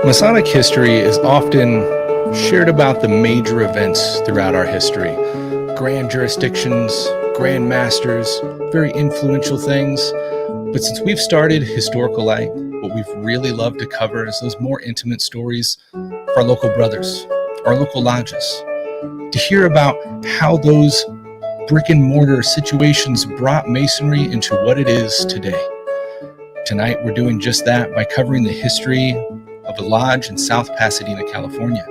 Masonic history is often shared about the major events throughout our history. Grand jurisdictions, grand masters, very influential things. But since we've started Historical Light, what we've really loved to cover is those more intimate stories of our local brothers, our local lodges, to hear about how those brick and mortar situations brought Masonry into what it is today. Tonight, we're doing just that by covering the history of a lodge in South Pasadena, California.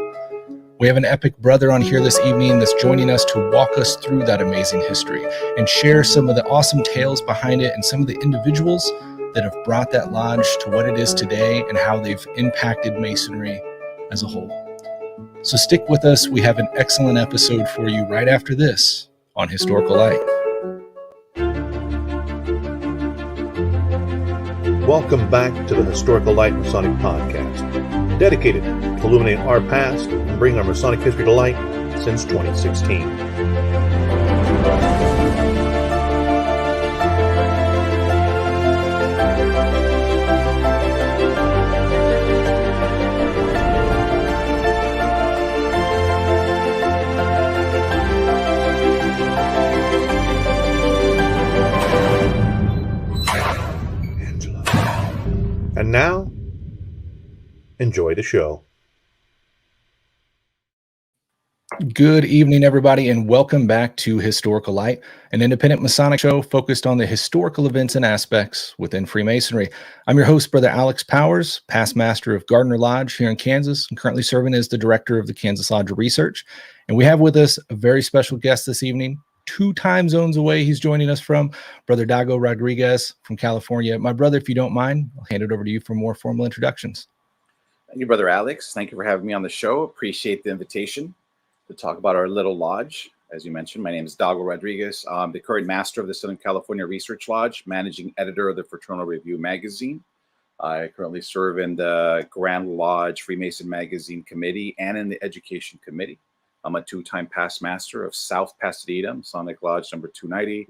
We have an epic brother on here this evening that's joining us to walk us through that amazing history and share some of the awesome tales behind it and some of the individuals that have brought that lodge to what it is today and how they've impacted Masonry as a whole. So stick with us. We have an excellent episode for you right after this on Historical Light. Welcome back to the Historical Light Masonic Podcast, dedicated to illuminating our past and bringing our Masonic history to light since 2016. And now, enjoy the show. Good evening, everybody, and welcome back to Historical Light, an independent Masonic show focused on the historical events and aspects within Freemasonry. I'm your host, Brother Alex Powers, past master of Gardner Lodge here in Kansas, and currently serving as the director of the Kansas Lodge of Research. And we have with us a very special guest this evening. 2 time zones away, he's joining us from Brother Dago Rodriguez from California. My brother, if you don't mind, I'll hand it over to you for more formal introductions. Thank you, Brother Alex. Thank you for having me on the show. Appreciate the invitation to talk about our little lodge. As you mentioned, my name is Dago Rodriguez. I'm the current master of the Southern California Research Lodge, managing editor of the Fraternal Review magazine. I currently serve in the Grand Lodge Freemason Magazine Committee and in the Education Committee. I'm a 2-time past master of South Pasadena Masonic Lodge number 290.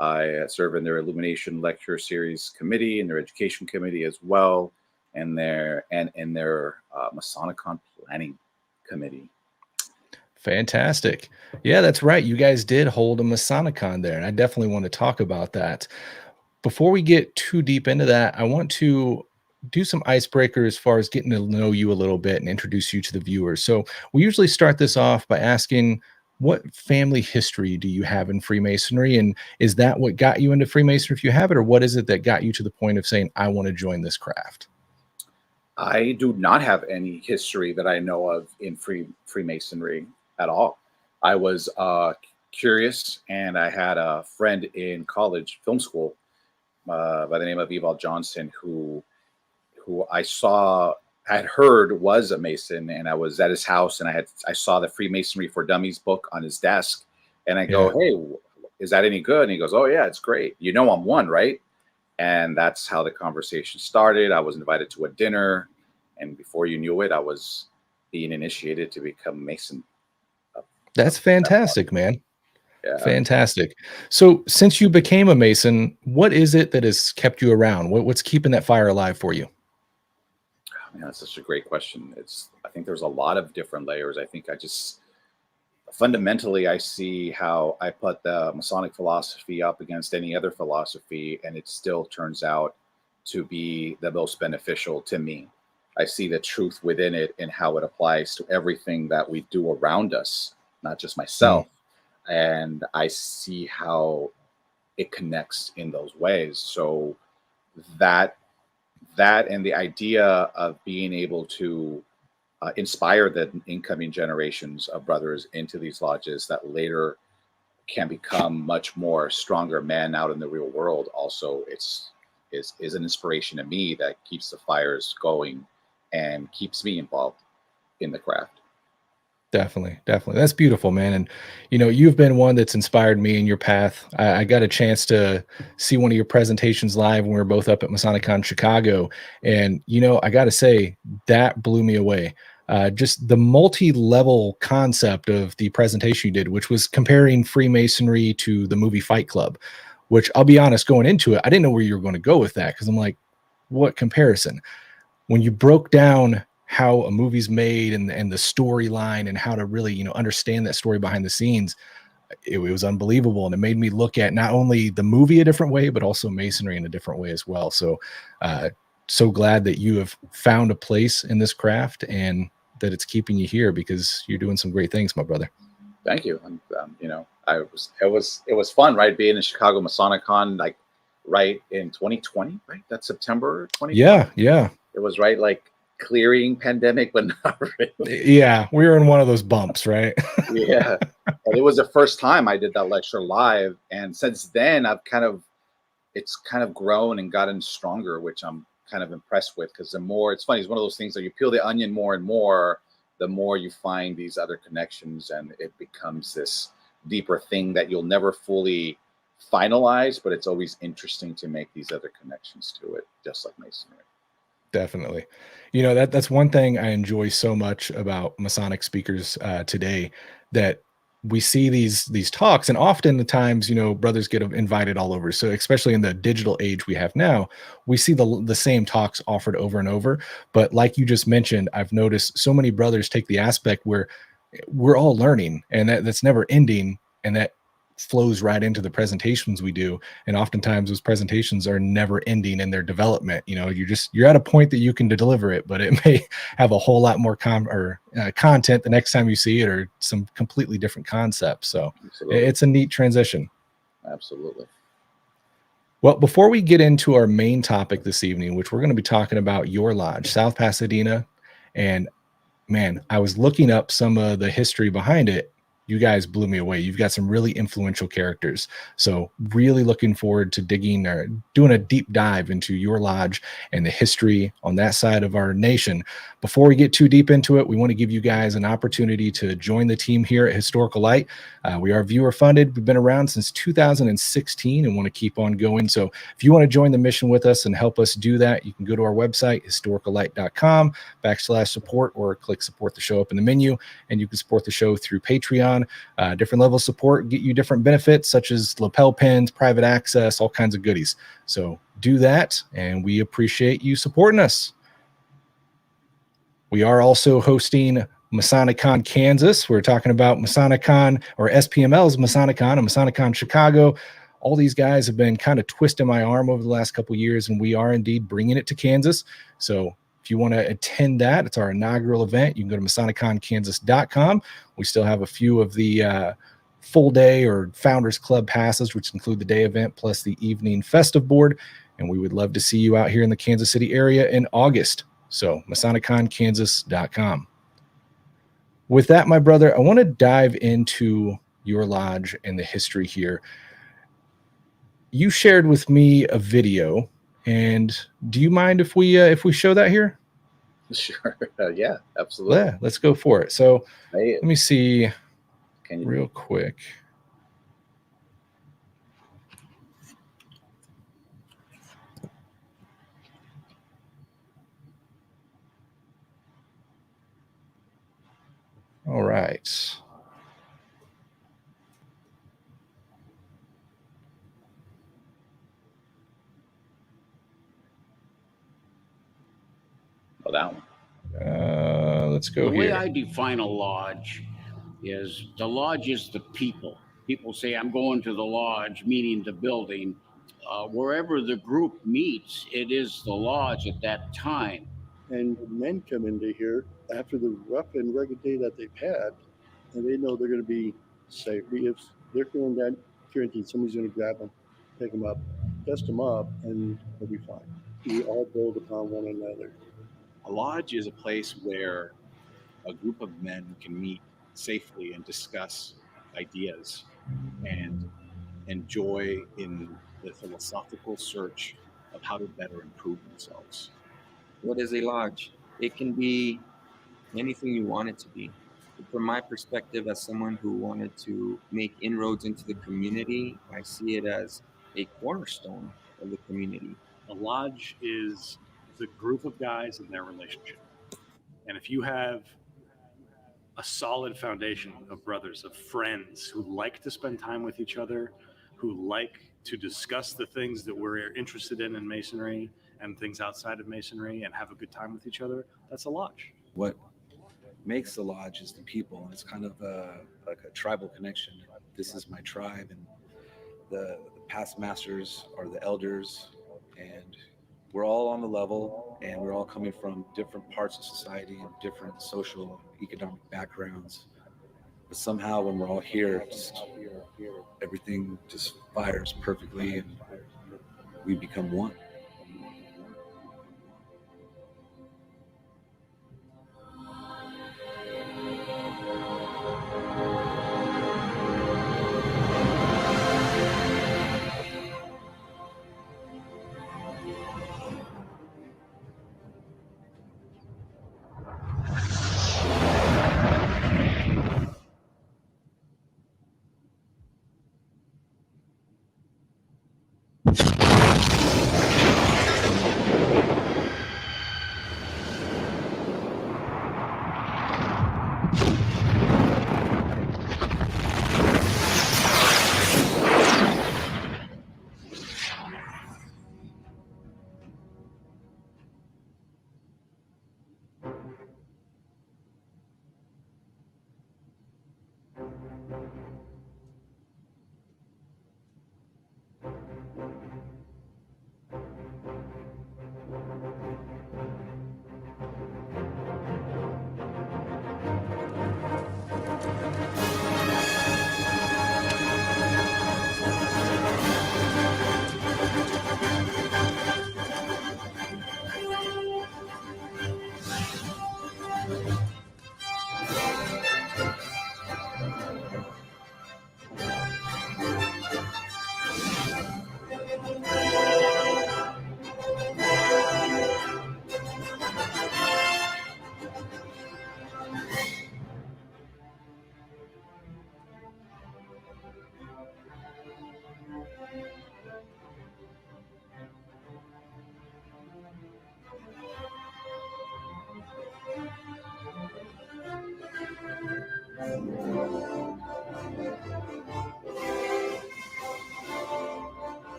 I serve in their Illumination Lecture Series Committee and their Education Committee as well, and in their Masonicon Planning Committee. Fantastic. Yeah, that's right. You guys did hold a Masonicon there, and I definitely want to talk about that. Before we get too deep into that, I want to do some icebreaker as far as getting to know you a little bit and introduce you to the viewers. So we usually start this off by asking, what family history do you have in Freemasonry? And is that what got you into Freemasonry if you have it, or what is it that got you to the point of saying, I want to join this craft? I do not have any history that I know of in Freemasonry at all. I was curious, and I had a friend in college, film school, by the name of Evald Johnson, who I had heard was a Mason, and I was at his house, and I saw the Freemasonry for Dummies book on his desk, and I go, Hey, is that any good? And he goes, oh yeah, it's great. You know, I'm one, right? And that's how the conversation started. I was invited to a dinner, and before you knew it, I was being initiated to become Mason. That's fantastic, man. Yeah. Fantastic. So since you became a Mason, what is it that has kept you around? What's keeping that fire alive for you? Man, that's such a great question. I think there's a lot of different layers. I think fundamentally, I see how I put the Masonic philosophy up against any other philosophy, and it still turns out to be the most beneficial to me. I see the truth within it and how it applies to everything that we do around us, not just myself. And I see how it connects in those ways. So that and the idea of being able to inspire the incoming generations of brothers into these lodges that later can become much more stronger men out in the real world also is an inspiration to me that keeps the fires going and keeps me involved in the craft. Definitely. That's beautiful, man. And, you know, you've been one that's inspired me in your path. I got a chance to see one of your presentations live when we were both up at Masonicon Chicago. And, you know, I got to say, that blew me away. Just the multi-level concept of the presentation you did, which was comparing Freemasonry to the movie Fight Club, which I'll be honest, going into it, I didn't know where you were going to go with that, because I'm like, what comparison? When you broke down how a movie's made and the storyline and how to really, you know, understand that story behind the scenes, it was unbelievable. And it made me look at not only the movie a different way, but also masonry in a different way as well. So, so glad that you have found a place in this craft and that it's keeping you here, because you're doing some great things, my brother. Thank you. And you know, it was fun, right? Being in Chicago Masonicon, like right in 2020, right? That's September 2020. Yeah. It was right, like clearing pandemic, but not really. Yeah, we were in one of those bumps, right? Yeah. And it was the first time I did that lecture live. And since then it's kind of grown and gotten stronger, which I'm kind of impressed with, because the more, it's funny, it's one of those things that you peel the onion more and more, the more you find these other connections, and it becomes this deeper thing that you'll never fully finalize, but it's always interesting to make these other connections to it, just like masonry. Definitely. You know, that's one thing I enjoy so much about Masonic speakers today, that we see these talks, and often the times, you know, brothers get invited all over. So especially in the digital age we have now, we see the same talks offered over and over. But like you just mentioned, I've noticed so many brothers take the aspect where we're all learning, and that's never ending, and that flows right into the presentations we do. And oftentimes those presentations are never ending in their development. You know, you're at a point that you can deliver it, but it may have a whole lot more content the next time you see it, or some completely different concepts. So Absolutely. it's a neat transition. Absolutely. Well, before we get into our main topic this evening, which we're going to be talking about your lodge, South Pasadena, and man, I was looking up some of the history behind it. You guys blew me away. You've got some really influential characters. So really looking forward to digging or doing a deep dive into your lodge and the history on that side of our nation. Before we get too deep into it, we want to give you guys an opportunity to join the team here at Historical Light. We are viewer funded. We've been around since 2016 and want to keep on going. So if you want to join the mission with us and help us do that, you can go to our website, historicallight.com/support, or click support the show up in the menu, and you can support the show through Patreon. Different levels of support get you different benefits, such as lapel pins, private access, all kinds of goodies. So do that, and we appreciate you supporting us. We are also hosting Masonicon Kansas. We're talking about Masonicon, or SPML's Masonicon, and Masonicon Chicago. All these guys have been kind of twisting my arm over the last couple of years, and we are indeed bringing it to Kansas. So if you want to attend that, it's our inaugural event. You can go to masoniconkansas.com. We still have a few of the full day or Founders Club passes, which include the day event plus the evening festive board. And we would love to see you out here in the Kansas City area in August. So masoniconkansas.com. With that, my brother, I want to dive into your lodge and the history here. You shared with me a video, and do you mind if we show that here? Sure. Yeah, absolutely. Yeah, let's go for it. So Hey, let me see can you real quick. All right. Oh, that one. Let's go The way here. I define a lodge is the lodge is the people. People say, I'm going to the lodge, meaning the building. Wherever the group meets, it is the lodge at that time. And men come into here after the rough and rugged day that they've had, and they know they're going to be safe. If they're feeling that guaranteed, somebody's going to grab them, pick them up, dust them up, and they'll be fine. We all build upon one another. A lodge is a place where a group of men can meet safely and discuss ideas and enjoy in the philosophical search of how to better improve themselves. What is a lodge? It can be anything you want it to be. From my perspective, as someone who wanted to make inroads into the community, I see it as a cornerstone of the community. A lodge is the group of guys in their relationship. And if you have a solid foundation of brothers, of friends who like to spend time with each other, who like to discuss the things that we're interested in masonry, and things outside of masonry and have a good time with each other, that's a lodge. What makes the lodge is the people. It's kind of like a tribal connection. This is my tribe, and the past masters are the elders, and we're all on the level, and we're all coming from different parts of society and different social economic backgrounds. But somehow when we're all here, just everything just fires perfectly and we become one.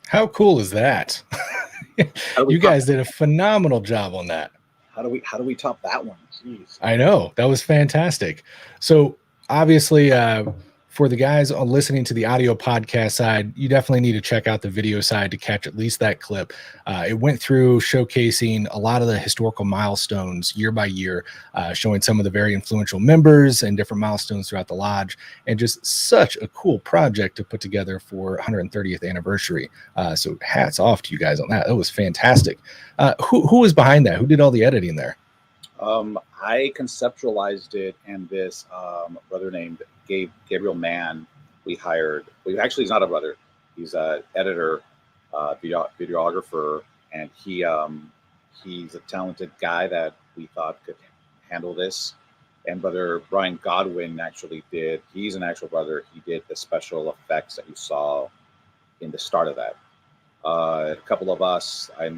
How cool is that? You guys did a phenomenal job on that. how do we top that one? Jeez. I know, that was fantastic. So obviously, for the guys on listening to the audio podcast side, you definitely need to check out the video side to catch at least that clip. It went through showcasing a lot of the historical milestones year by year, showing some of the very influential members and different milestones throughout the lodge, and just such a cool project to put together for 130th anniversary. So hats off to you guys on that. That was fantastic. Who was behind that? Who did all the editing there? I conceptualized it, and this brother named Gabriel Mann we hired. Actually, he's not a brother. He's an editor, videographer, and he's a talented guy that we thought could handle this. And Brother Brian Godwin actually did. He's an actual brother. He did the special effects that you saw in the start of that. A couple of us, a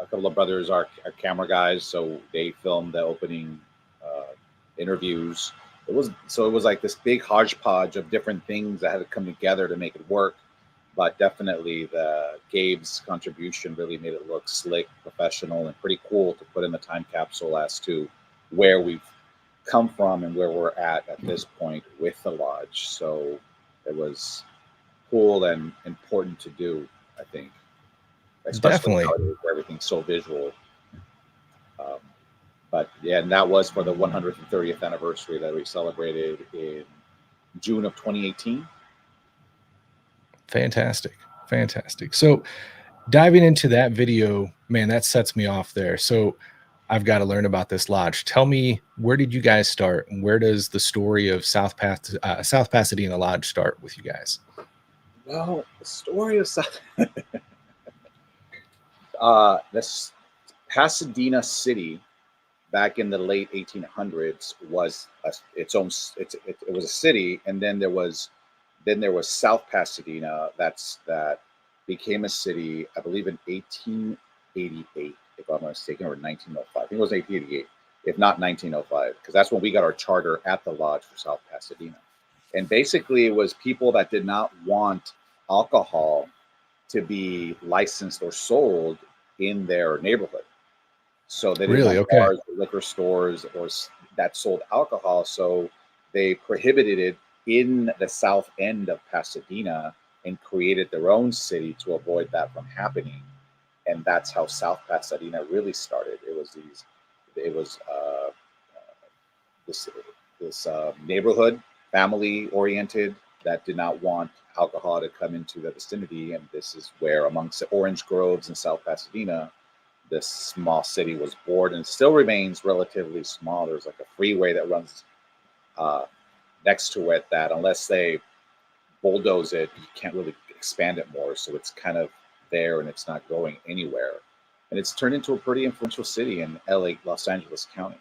couple of brothers are camera guys, so they filmed the opening interviews. It was like this big hodgepodge of different things that had to come together to make it work. But definitely the Gabe's contribution really made it look slick, professional, and pretty cool to put in the time capsule as to where we've come from and where we're at this point with the lodge. So it was cool and important to do, I think. Especially nowadays where everything's so visual. But yeah, and that was for the 130th anniversary that we celebrated in June of 2018. Fantastic. So diving into that video, man, that sets me off there. So I've got to learn about this lodge. Tell me, where did you guys start, and where does the story of South Pasadena Lodge start with you guys? Well, the story of this Pasadena City back in the late 1800s was it was a city, and then there was South Pasadena that became a city, I believe, in 1888, if I'm not mistaken, or 1905. I think it was 1888, if not 1905, because that's when we got our charter at the lodge for South Pasadena. And basically, it was people that did not want alcohol to be licensed or sold in their neighborhood. So they didn't have bars or liquor stores or that sold alcohol. So they prohibited it in the south end of Pasadena and created their own city to avoid that from happening. And that's how South Pasadena really started. It was this neighborhood, family oriented, that did not want alcohol to come into the vicinity. And this is where, amongst the orange groves in South Pasadena, this small city was born, and still remains relatively small. There's like a freeway that runs next to it that, unless they bulldoze it, you can't really expand it more. So it's kind of there, and it's not going anywhere. And it's turned into a pretty influential city in Los Angeles County.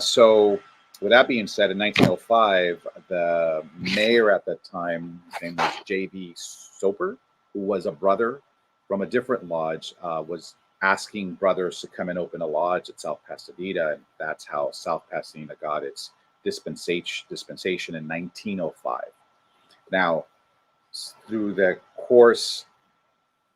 So with that being said, in 1905, the mayor at that time, his name was J.B. Soper, who was a brother from a different lodge, was asking brothers to come and open a lodge at South Pasadena. And that's how South Pasadena got its dispensation in 1905. Now, through the course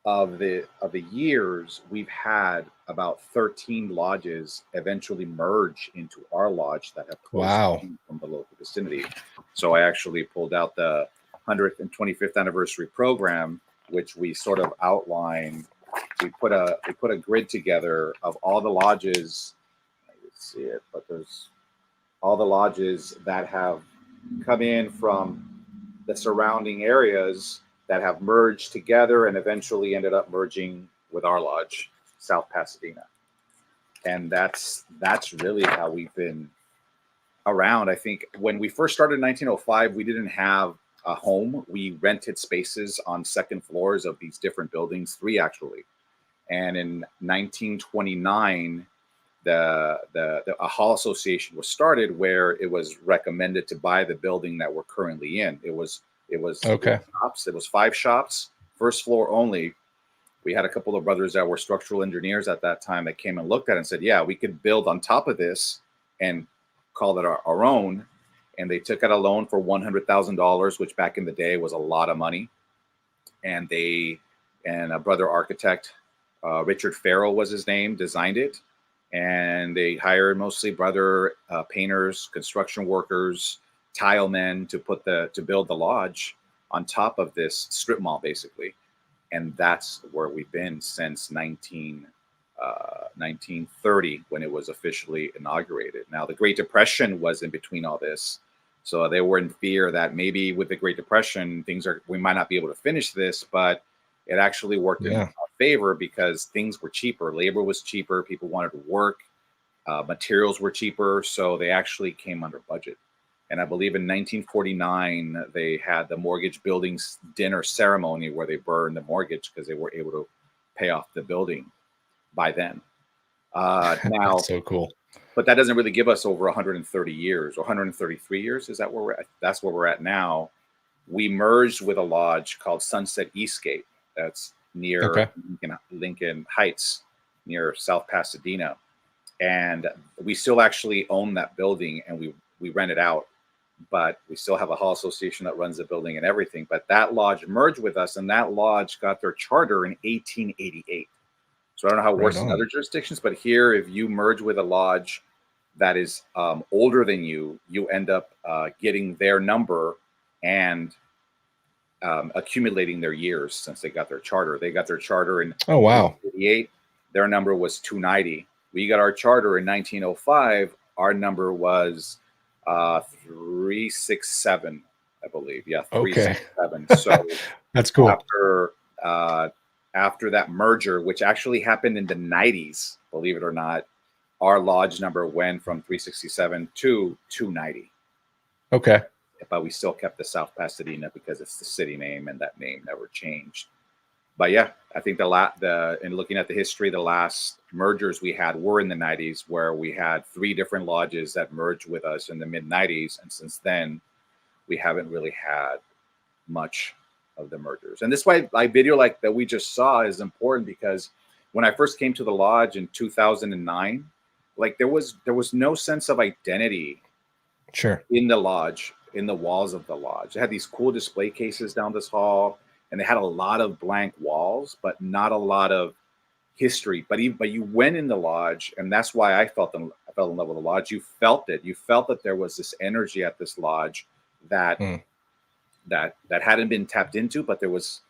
of the years, we've had about 13 lodges eventually merge into our lodge that have closed from the local vicinity. So I actually pulled out the 125th anniversary program, which we sort of outlined. We put a grid together of all the lodges. I can see it, but there's all the lodges that have come in from the surrounding areas that have merged together and eventually ended up merging with our lodge, South Pasadena. And that's really how we've been around. I think when we first started in 1905, we didn't have a home. We rented spaces on second floors of these different buildings, 3 actually. And in 1929, a hall association was started where it was recommended to buy the building that we're currently in. It was shops. It was 5 shops, first floor only. We had a couple of brothers that were structural engineers at that time that came and looked at it and said, yeah, we could build on top of this and call it our own. And they took out a loan for $100,000, which back in the day was a lot of money. And a brother architect, Richard Farrell was his name, designed it. and they hired mostly brother painters, construction workers, tile men to build the lodge on top of this strip mall, basically. And that's where we've been since 1930, when it was officially inaugurated. Now, the Great Depression was in between all this, so they were in fear that maybe with the Great Depression, we might not be able to finish this, but it actually worked in our favor because things were cheaper. Labor was cheaper. People wanted to work. Materials were cheaper, so they actually came under budget. And I believe in 1949, they had the mortgage buildings dinner ceremony where they burned the mortgage because they were able to pay off the building by then. Now, that's so cool. But that doesn't really give us over 130 years or 133 years. Is that where we're at? That's where we're at now. We merged with a lodge called Sunset Eastgate. That's near Lincoln Heights, near South Pasadena. And we still actually own that building, and we rent it out. But we still have a hall association that runs the building and everything. But that lodge merged with us, and that lodge got their charter in 1888. So I don't know how it works in other jurisdictions, but here, if you merge with a lodge that is older than you, you end up getting their number and accumulating their years since they got their charter. They got their charter in 1888. Their number was 290. We got our charter in 1905. Our number was 367, I believe. Yeah, 367. So that's cool. After that merger, which actually happened in the 90s, believe it or not, our lodge number went from 367 to 290. Okay. But we still kept the South Pasadena because it's the city name, and that name never changed. But yeah, I think in looking at the history, the last mergers we had were in the 90s, where we had 3 different lodges that merged with us in the mid 90s. And since then, we haven't really had much of the mergers. And this why my video like that we just saw is important, because when I first came to the lodge in 2009, like there was no sense of identity in the lodge, in the walls of the lodge. They had these cool display cases down this hall, and they had a lot of blank walls, but not a lot of history. But you went in the lodge, and that's why I fell in love with the lodge. You felt it. You felt that there was this energy at this lodge that that hadn't been tapped into, but it was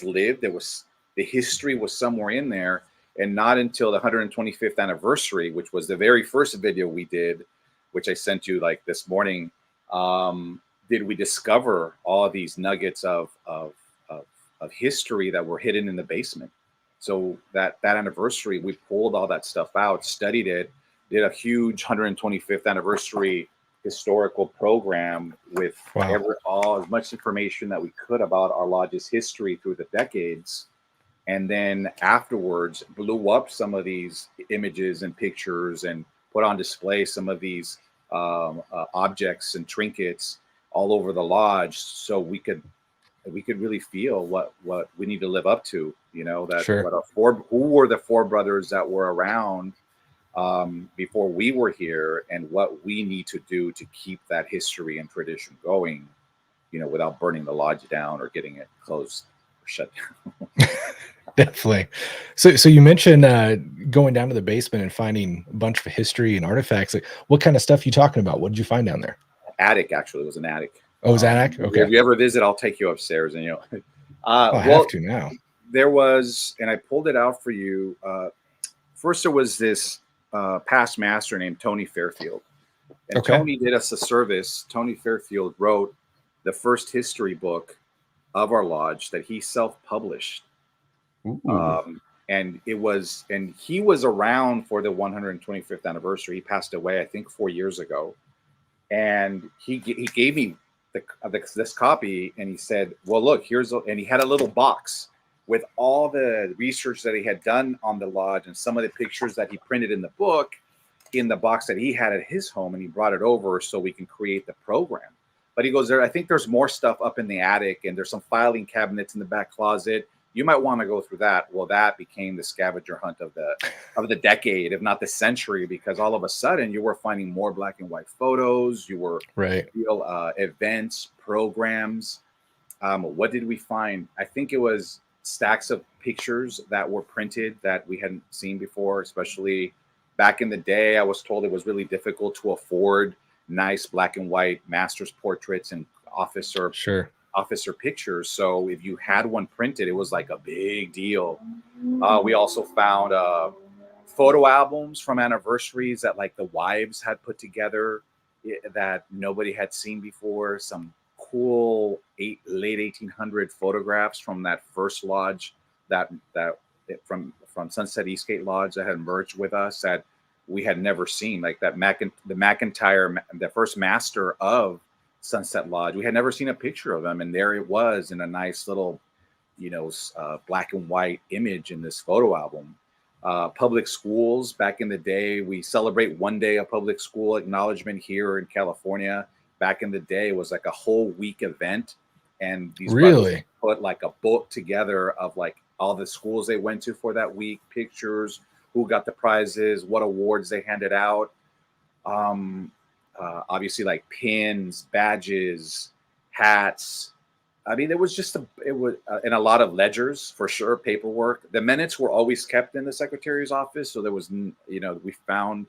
lived. The history was somewhere in there. And not until the 125th anniversary, which was the very first video we did, which I sent you like this morning, did we discover all of these nuggets of history that were hidden in the basement. So that anniversary, we pulled all that stuff out, studied it, did a huge 125th anniversary historical program with all as much information that we could about our lodge's history through the decades. And then afterwards blew up some of these images and pictures and put on display some of these objects and trinkets all over the lodge, so we could really feel what we need to live up to, that who were the 4 brothers that were around before we were here, and what we need to do to keep that history and tradition going, without burning the lodge down or getting it closed or shut down. Definitely. So you mentioned going down to the basement and finding a bunch of history and artifacts. Like, what kind of stuff are you talking about? What did you find down there? Attic, actually. It was an attic. Oh, it was an attic? Okay. If you ever visit, I'll take you upstairs, and I have to now. There was, and I pulled it out for you. First, there was this past master named Tony Fairfield. And Tony did us a service. Tony Fairfield wrote the first history book of our lodge that he self-published. And he was around for the 125th anniversary. He passed away, I think, 4 years ago. And he gave me this copy, and he said, well, look, and he had a little box with all the research that he had done on the lodge and some of the pictures that he printed in the book in the box that he had at his home, and he brought it over so we can create the program. But he goes, I think there's more stuff up in the attic, and there's some filing cabinets in the back closet. You might want to go through that. Well, that became the scavenger hunt of the decade, if not the century, because all of a sudden you were finding more black and white photos. You were real events, programs. What did we find? I think it was stacks of pictures that were printed that we hadn't seen before, especially Back in the day, I was told it was really difficult to afford nice black and white master's portraits and officer pictures. So if you had one printed, it was like a big deal. We also found photo albums from anniversaries that like the wives had put together that nobody had seen before. Some cool late 1800 photographs from that first lodge that from Sunset Eastgate Lodge that had merged with us that we had never seen, like that the McIntyre, the first master of Sunset Lodge. We had never seen a picture of him, and there it was in a nice little, black and white image in this photo album. Public schools back in the day, we celebrate one day of public school acknowledgement here in California. Back in the day, it was like a whole week event, and these brothers put like a book together of like all the schools they went to for that week, pictures, who got the prizes, what awards they handed out. Obviously, like pins, badges, hats. I mean, it was and a lot of ledgers for sure, paperwork. The minutes were always kept in the secretary's office, so there was, we found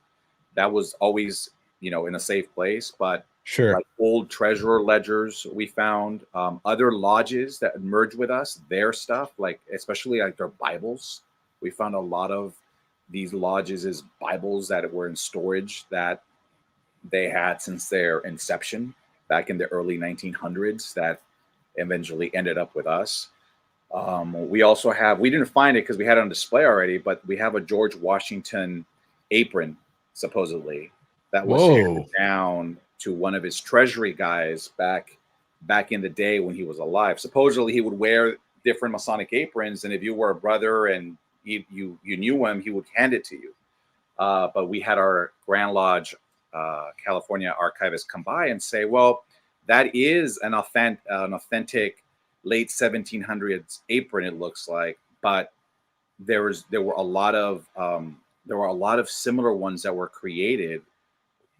that was always, in a safe place. But like old treasurer ledgers, we found other lodges that merged with us, their stuff, like especially like their Bibles. We found a lot of these lodges' Bibles that were in storage that they had since their inception back in the early 1900s that eventually ended up with us. We also we didn't find it because we had it on display already, but we have a George Washington apron, supposedly, that was handed down to one of his treasury guys back in the day when he was alive. Supposedly he would wear different Masonic aprons, and if you were a brother and you knew him, he would hand it to you. But we had our Grand Lodge California archivist come by and say, well, that is an authentic late 1700s apron, it looks like, but there were a lot of similar ones that were created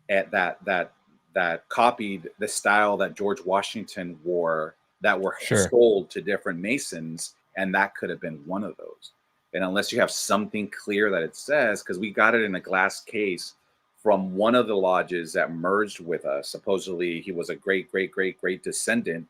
at that copied the style that George Washington wore, that were sold to different Masons, and that could have been one of those. And unless you have something clear that it says, because we got it in a glass case from one of the lodges that merged with us. Supposedly he was a great descendant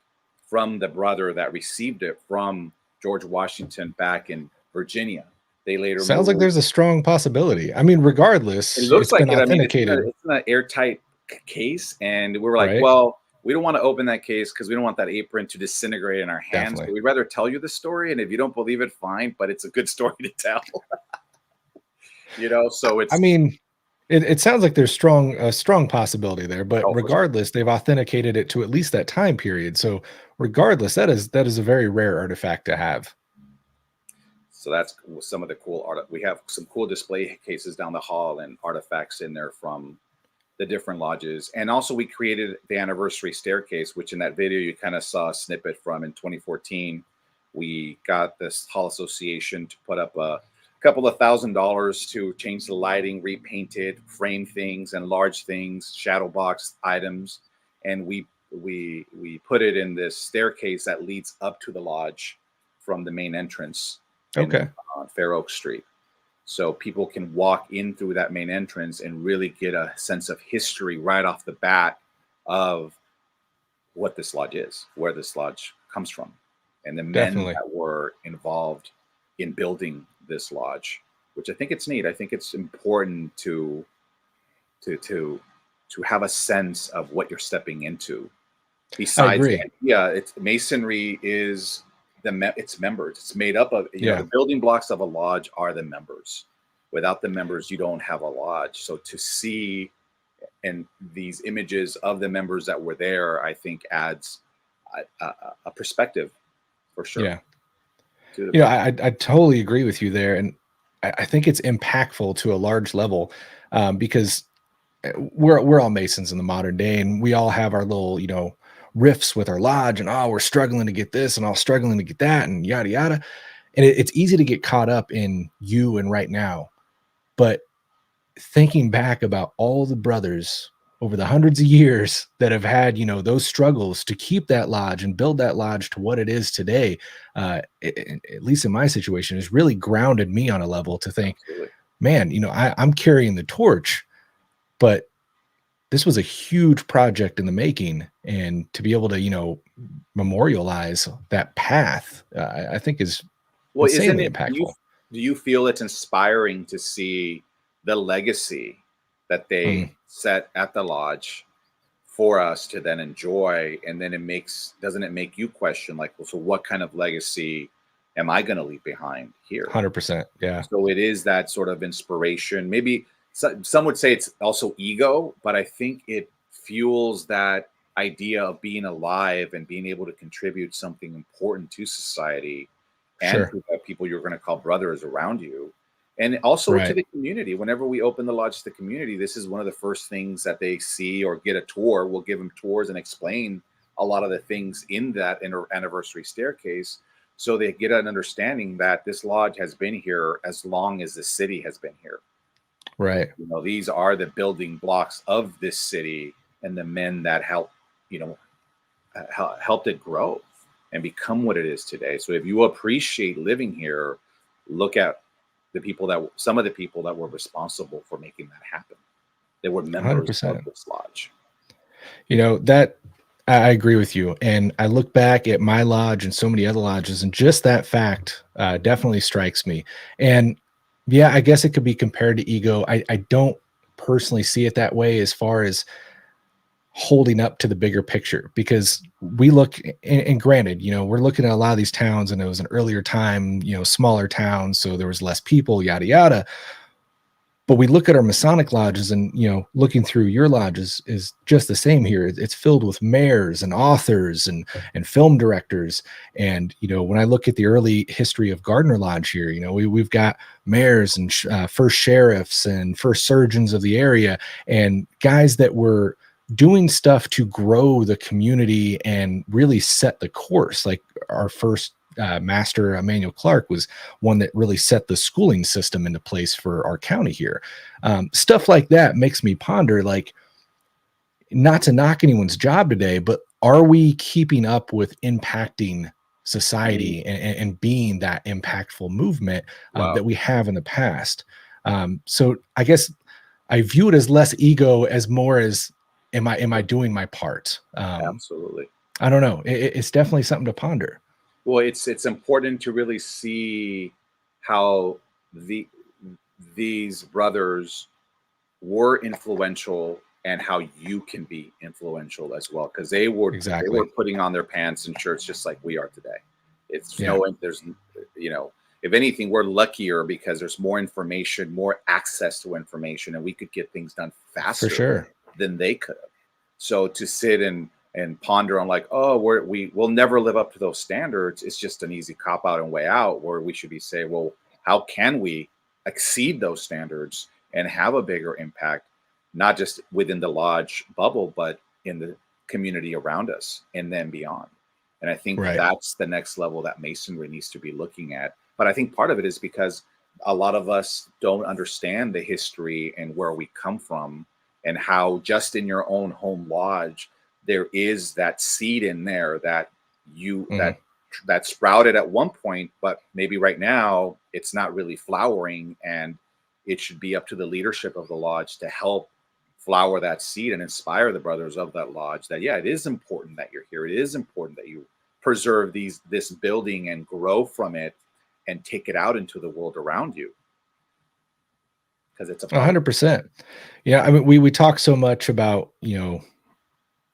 from the brother that received it from George Washington back in Virginia. They later sounds like there's a strong possibility. I mean, regardless, it looks like been authenticated. It's in an airtight case, and we were like, well, we don't want to open that case because we don't want that apron to disintegrate in our hands. But we'd rather tell you the story, and if you don't believe it, fine. But it's a good story to tell. So it's. I mean, it sounds like there's a strong possibility there, but regardless, they've authenticated it to at least that time period. So regardless, that is a very rare artifact to have. So that's some of the cool art. We have some cool display cases down the hall and artifacts in there from the different lodges. And also we created the anniversary staircase, which in that video you kind of saw a snippet from in 2014. We got this Hall Association to put up a couple of $1,000 to change the lighting, repaint it, frame things, enlarge things, shadow box items. And we put it in this staircase that leads up to the lodge from the main entrance on Fair Oak Street. So people can walk in through that main entrance and really get a sense of history right off the bat of what this lodge is, where this lodge comes from, and the men that were involved in building this lodge, which I think it's neat. I think it's important to have a sense of what you're stepping into. Besides, it's masonry is its members. It's made up of the building blocks of a lodge are the members. Without the members, you don't have a lodge. So to see and these images of the members that were there, I think adds a perspective for sure. Yeah. I totally agree with you there. And I think it's impactful to a large level because we're all Masons in the modern day, and we all have our little, riffs with our lodge, and we're struggling to get this and all struggling to get that and yada, yada. And it's easy to get caught up in you and right now. But thinking back about all the brothers over the hundreds of years that have had, those struggles to keep that lodge and build that lodge to what it is today, at least in my situation, has really grounded me on a level to think, man, I'm carrying the torch, but this was a huge project in the making, and to be able to memorialize that path, I think is Well, isn't insanely it? impactful. Do you feel it's inspiring to see the legacy that they Mm, set at the lodge for us to then enjoy, and then doesn't it make you question, like, well, so what kind of legacy am I going to leave behind here? 100%. Yeah. So it is that sort of inspiration. Maybe some would say it's also ego, but I think it fuels that idea of being alive and being able to contribute something important to society and Sure. to the people you're going to call brothers around you. And also to Right. the community. Whenever we open the lodge to the community, this is one of the first things that they see or get a tour. We'll give them tours and explain a lot of the things in that anniversary staircase, so they get an understanding that this lodge has been here as long as the city has been here. Right. These are the building blocks of this city and the men that helped it grow and become what it is today. So if you appreciate living here, look at some of the people that were responsible for making that happen. They were members of 100%. this lodge. That I agree with you. And I look back at my lodge and so many other lodges, and just that fact definitely strikes me. And yeah, I guess it could be compared to ego. I don't personally see it that way as far as holding up to the bigger picture, because we look, and granted, we're looking at a lot of these towns, and it was an earlier time, smaller towns, so there was less people, yada yada. But we look at our Masonic lodges, and looking through your lodges is just the same here. It's filled with mayors and authors and film directors. And when I look at the early history of Gardner Lodge here, we've got mayors and first sheriffs and first surgeons of the area, and guys that were doing stuff to grow the community and really set the course. Like our first Master Emmanuel Clark was one that really set the schooling system into place for our county here. Stuff like that makes me ponder, like, not to knock anyone's job today, but are we keeping up with impacting society and being that impactful movement Wow. that we have in the past? So I guess I view it as less ego, as more as, am I doing my part? Absolutely. I don't know. It's definitely something to ponder. Well, it's important to really see how these brothers were influential and how you can be influential as well, because they were putting on their pants and shirts just like we are today. It's knowing there's if anything, we're luckier because there's more information, more access to information, and we could get things done faster than they could have. So to sit and ponder on, like, oh, we'll never live up to those standards, it's just an easy cop out and way out, where we should be saying, well, how can we exceed those standards and have a bigger impact, not just within the lodge bubble, but in the community around us and then beyond. And I think that's the next level that Masonry needs to be looking at. But I think part of it is because a lot of us don't understand the history and where we come from, and how just in your own home lodge, there is that seed in there that that sprouted at one point, but maybe right now it's not really flowering, and it should be up to the leadership of the lodge to help flower that seed and inspire the brothers of that lodge that, yeah, it is important that you're here. It is important that you preserve this building and grow from it and take it out into the world around you. Because it's 100%. Yeah. I mean, we talk so much about,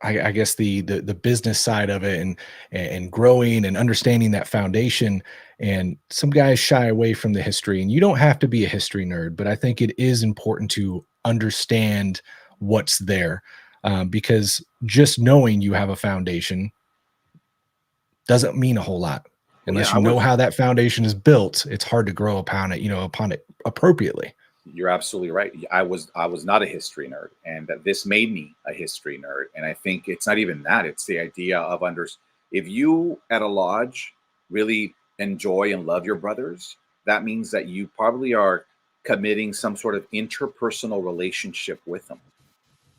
I guess the business side of it, and growing and understanding that foundation. And some guys shy away from the history, and you don't have to be a history nerd, but I think it is important to understand what's there, because just knowing you have a foundation doesn't mean a whole lot unless you know how that foundation is built. It's hard to grow upon it appropriately. You're absolutely right. I was not a history nerd, and that this made me a history nerd. And I think it's not even that. It's the idea of if you at a lodge really enjoy and love your brothers, that means that you probably are committing some sort of interpersonal relationship with them.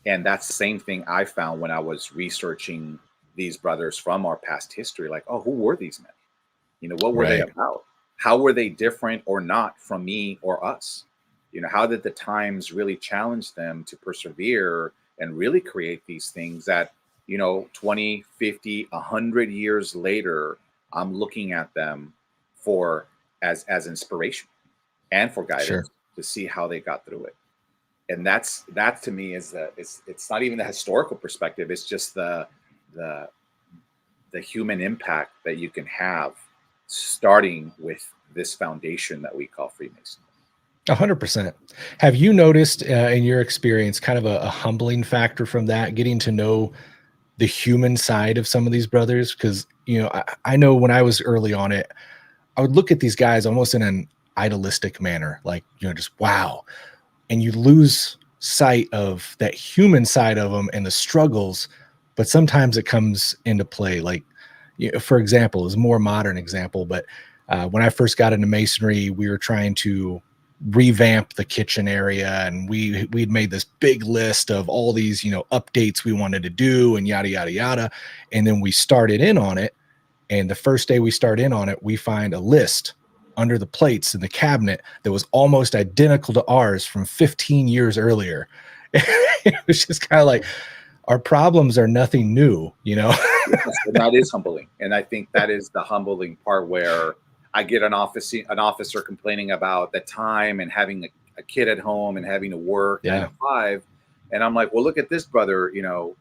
And that's the same thing I found when I was researching these brothers from our past history. Like, oh, who were these men? What were they about? How were they different or not from me or us? You know, how did the times really challenge them to persevere and really create these things that, you know, 20, 50, 100 years later, I'm looking at them for as inspiration and for Sure. guidance to see how they got through it. And that to me is it's not even the historical perspective. It's just the human impact that you can have starting with this foundation that we call Freemasonry. 100%. Have you noticed in your experience kind of a humbling factor from that, getting to know the human side of some of these brothers? Because, you know, I know when I was early on it, I would look at these guys almost in an idealistic manner, like, you know, just wow. And you lose sight of that human side of them and the struggles. But sometimes it comes into play. Like, you know, for example, is a more modern example, but when I first got into masonry, we were trying to revamp the kitchen area, and we'd made this big list of all these, you know, updates we wanted to do and yada yada yada. And then we started in on it, and the first day we start in on it, we find a list under the plates in the cabinet that was almost identical to ours from 15 years earlier. It was just kind of like, our problems are nothing new, you know. And that is humbling, and I think that is the humbling part, where I get an officer complaining about the time and having a kid at home and having to work 9 to 5, and I'm like, well, look at this brother, you know,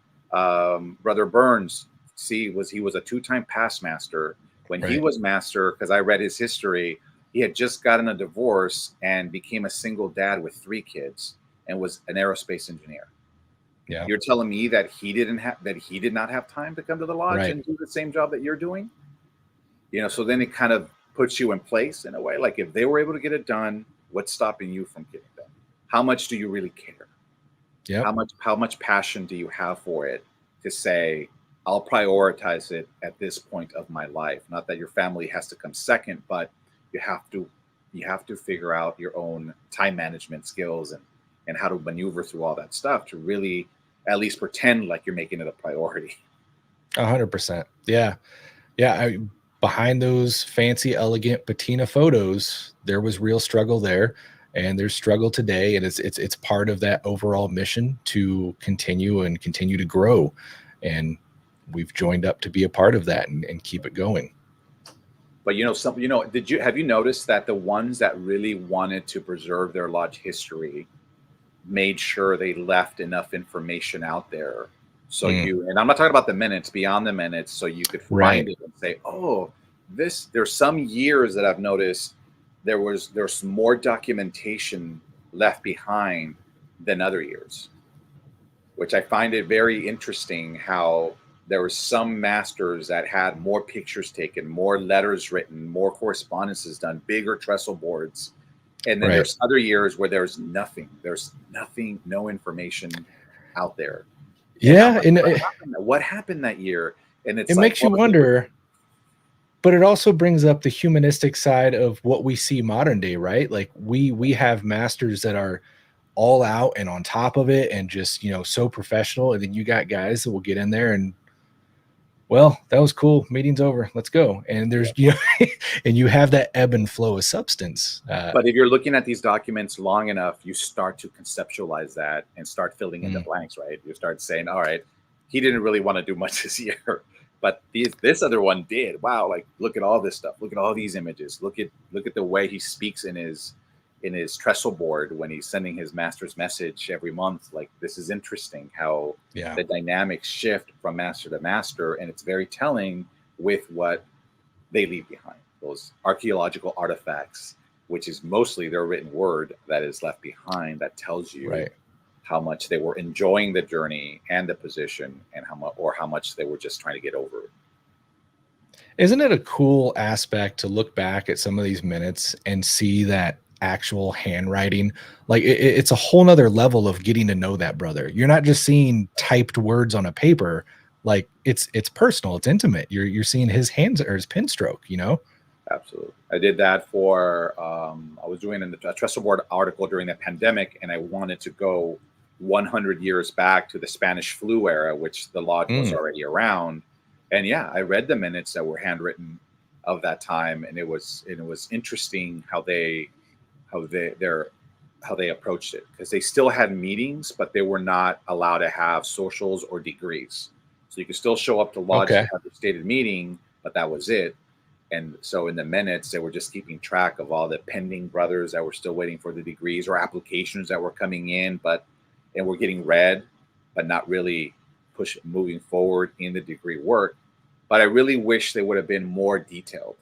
Brother Burns. See, he was a 2-time past master. When he was master, because I read his history, he had just gotten a divorce and became a single dad with 3 kids and was an aerospace engineer. Yeah. You're telling me that he did not have time to come to the lodge and do the same job that you're doing? You know, so then it kind of puts you in place in a way. Like, if they were able to get it done, what's stopping you from getting it done? How much do you really care? Yeah. How much passion do you have for it to say, I'll prioritize it at this point of my life? Not that your family has to come second, but you have to figure out your own time management skills and how to maneuver through all that stuff to really at least pretend like you're making it a priority. 100%. Yeah. Yeah. Behind those fancy, elegant patina photos, there was real struggle there, and there's struggle today. And it's part of that overall mission to continue to grow. And we've joined up to be a part of that and keep it going. But have you noticed that the ones that really wanted to preserve their lodge history made sure they left enough information out there, so and I'm not talking about the minutes, beyond the minutes, so you could find it and say, oh, there's some years that I've noticed there's more documentation left behind than other years, which I find it very interesting how there were some masters that had more pictures taken, more letters written, more correspondences done, bigger trestle boards. And then there's other years where there's nothing, no information out there. Yeah. And what happened that year? And it makes you wonder, but it also brings up the humanistic side of what we see modern day, right? Like we have masters that are all out and on top of it and just, you know, so professional. And then you got guys that will get in there and, well, that was cool. Meeting's over. Let's go. And there's, you know, and you have that ebb and flow of substance. But if you're looking at these documents long enough, you start to conceptualize that and start filling in the blanks, right? You start saying, all right, he didn't really want to do much this year, but this other one did. Wow. Like, look at all this stuff. Look at all these images. Look at the way he speaks in his trestle board when he's sending his master's message every month. Like, this is interesting how the dynamics shift from master to master, and it's very telling with what they leave behind, those archaeological artifacts, which is mostly their written word that is left behind, that tells you how much they were enjoying the journey and the position, and how much they were just trying to get over it. Isn't it a cool aspect to look back at some of these minutes and see that actual handwriting? Like it's a whole nother level of getting to know that brother. You're not just seeing typed words on a paper. Like it's personal, it's intimate. You're seeing his hands or his pen stroke, you know? Absolutely. I did that for I was doing a trestle board article during the pandemic, and I wanted to go 100 years back to the Spanish flu era, which the lodge was already around. And yeah, I read the minutes that were handwritten of that time, and it was interesting how their they approached it, because they still had meetings, but they were not allowed to have socials or degrees. So you could still show up to lodge Okay. to have the stated meeting, but that was it. And so in the minutes, they were just keeping track of all the pending brothers that were still waiting for the degrees, or applications that were coming in, and were getting read, but not really moving forward in the degree work. But I really wish they would have been more detailed.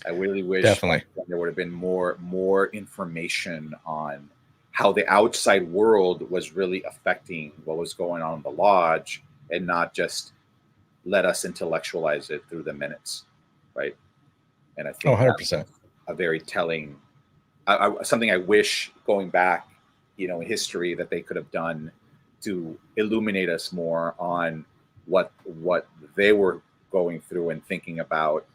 I really wish Definitely. there would have been more information on how the outside world was really affecting what was going on in the lodge, and not just let us intellectualize it through the minutes, right? And I think 100%. a very telling, something I wish, going back, in history, that they could have done to illuminate us more on what they were going through and thinking about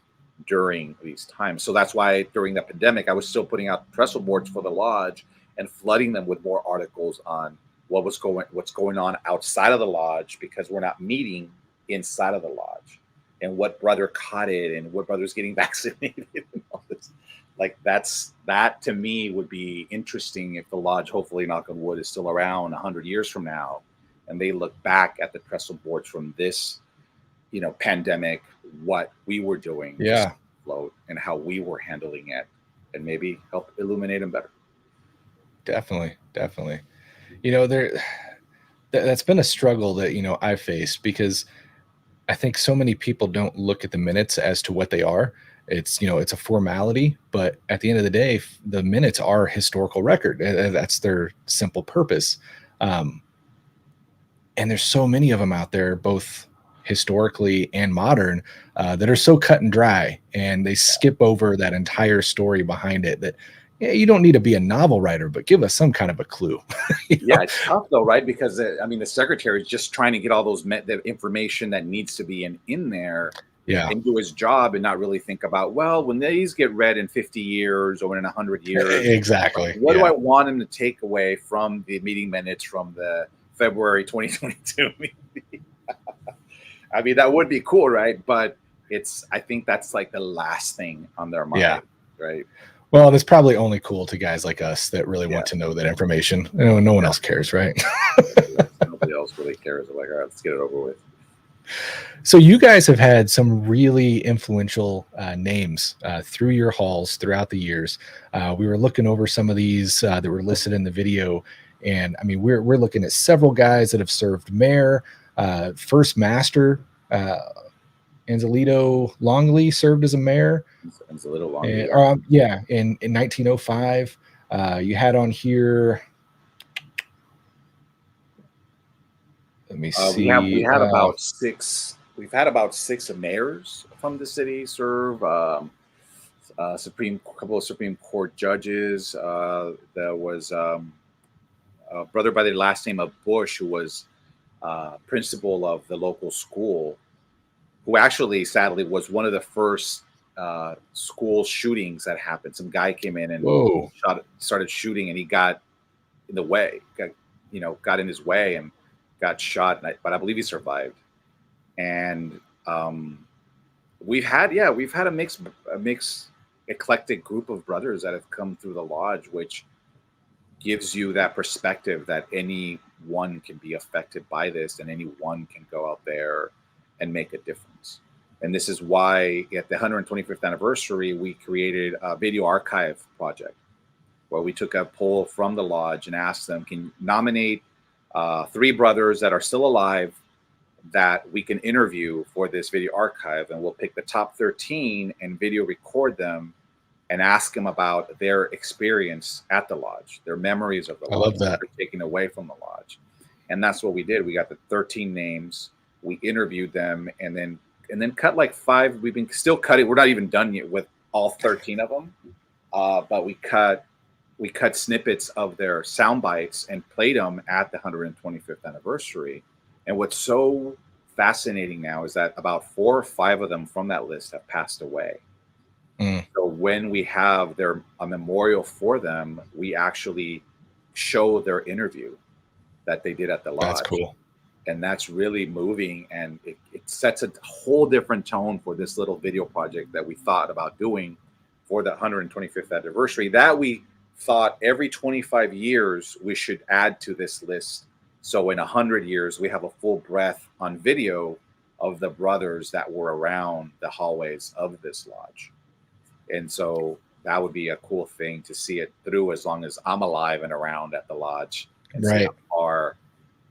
during these times. So that's why during the pandemic, I was still putting out trestle boards for the lodge and flooding them with more articles on what's going on outside of the lodge, because we're not meeting inside of the lodge, and what brother caught it, and what brother's getting vaccinated, and all this. Like, that to me would be interesting if the lodge, hopefully, knock on wood, is still around 100 years from now, and they look back at the trestle boards from this, pandemic, what we were doing, Yeah, float, and how we were handling it, and maybe help illuminate them better. definitely. That's been a struggle that I've faced, because I think so many people don't look at the minutes as to what they are. It's a formality, but at the end of the day, the minutes are historical record. That's their simple purpose. And there's so many of them out there, both historically and modern, that are so cut and dry, and they skip over that entire story behind it. That you don't need to be a novel writer, but give us some kind of a clue. Yeah, it's tough though, right? Because the secretary is just trying to get all the information that needs to be in there, and do his job, and not really think about, well, when these get read in 50 years or in 100 years, exactly. What do I want him to take away from the meeting minutes from the February 2022 meeting? I mean, that would be cool, right? But I think that's like the last thing on their mind, right? Well, it's probably only cool to guys like us that really want to know that information. No one else cares, right? Nobody else really cares. They're like, all right, let's get it over with. So you guys have had some really influential names through your halls throughout the years. We were looking over some of these that were listed in the video, and I mean, we're looking at several guys that have served mayor, first master. Angelito Longley served as a mayor. Angelito Longley. In 1905. You had on here. Let me see. We had about six. We've had about 6 mayors from the city serve. Couple of Supreme Court judges. There was a brother by the last name of Bush, who was principal of the local school, who actually, sadly, was one of the first school shootings that happened. Some guy came in and started shooting, and he got in the way, got in his way and got shot. But I believe he survived. And we've had a mixed eclectic group of brothers that have come through the lodge, which gives you that perspective that anyone can be affected by this, and anyone can go out there and make a difference. And this is why at the 125th anniversary, we created a video archive project, where we took a poll from the lodge and asked them, can you nominate 3 brothers that are still alive that we can interview for this video archive, and we'll pick the top 13 and video record them and ask them about their experience at the lodge, their memories of the lodge. I love that. Taken away from the lodge. And that's what we did. We got the 13 names, we interviewed them, and then cut like 5. We've been still cutting. We're not even done yet with all 13 of them. But we cut snippets of their sound bites and played them at the 125th anniversary. And what's so fascinating now is that about 4 or 5 of them from that list have passed away. So when we have a memorial for them, we actually show their interview that they did at the lodge. That's cool. And that's really moving, and it sets a whole different tone for this little video project that we thought about doing for the 125th anniversary, that we thought every 25 years we should add to this list. So in 100 years, we have a full breadth on video of the brothers that were around the hallways of this lodge. And so that would be a cool thing to see it through as long as I'm alive and around at the lodge, and see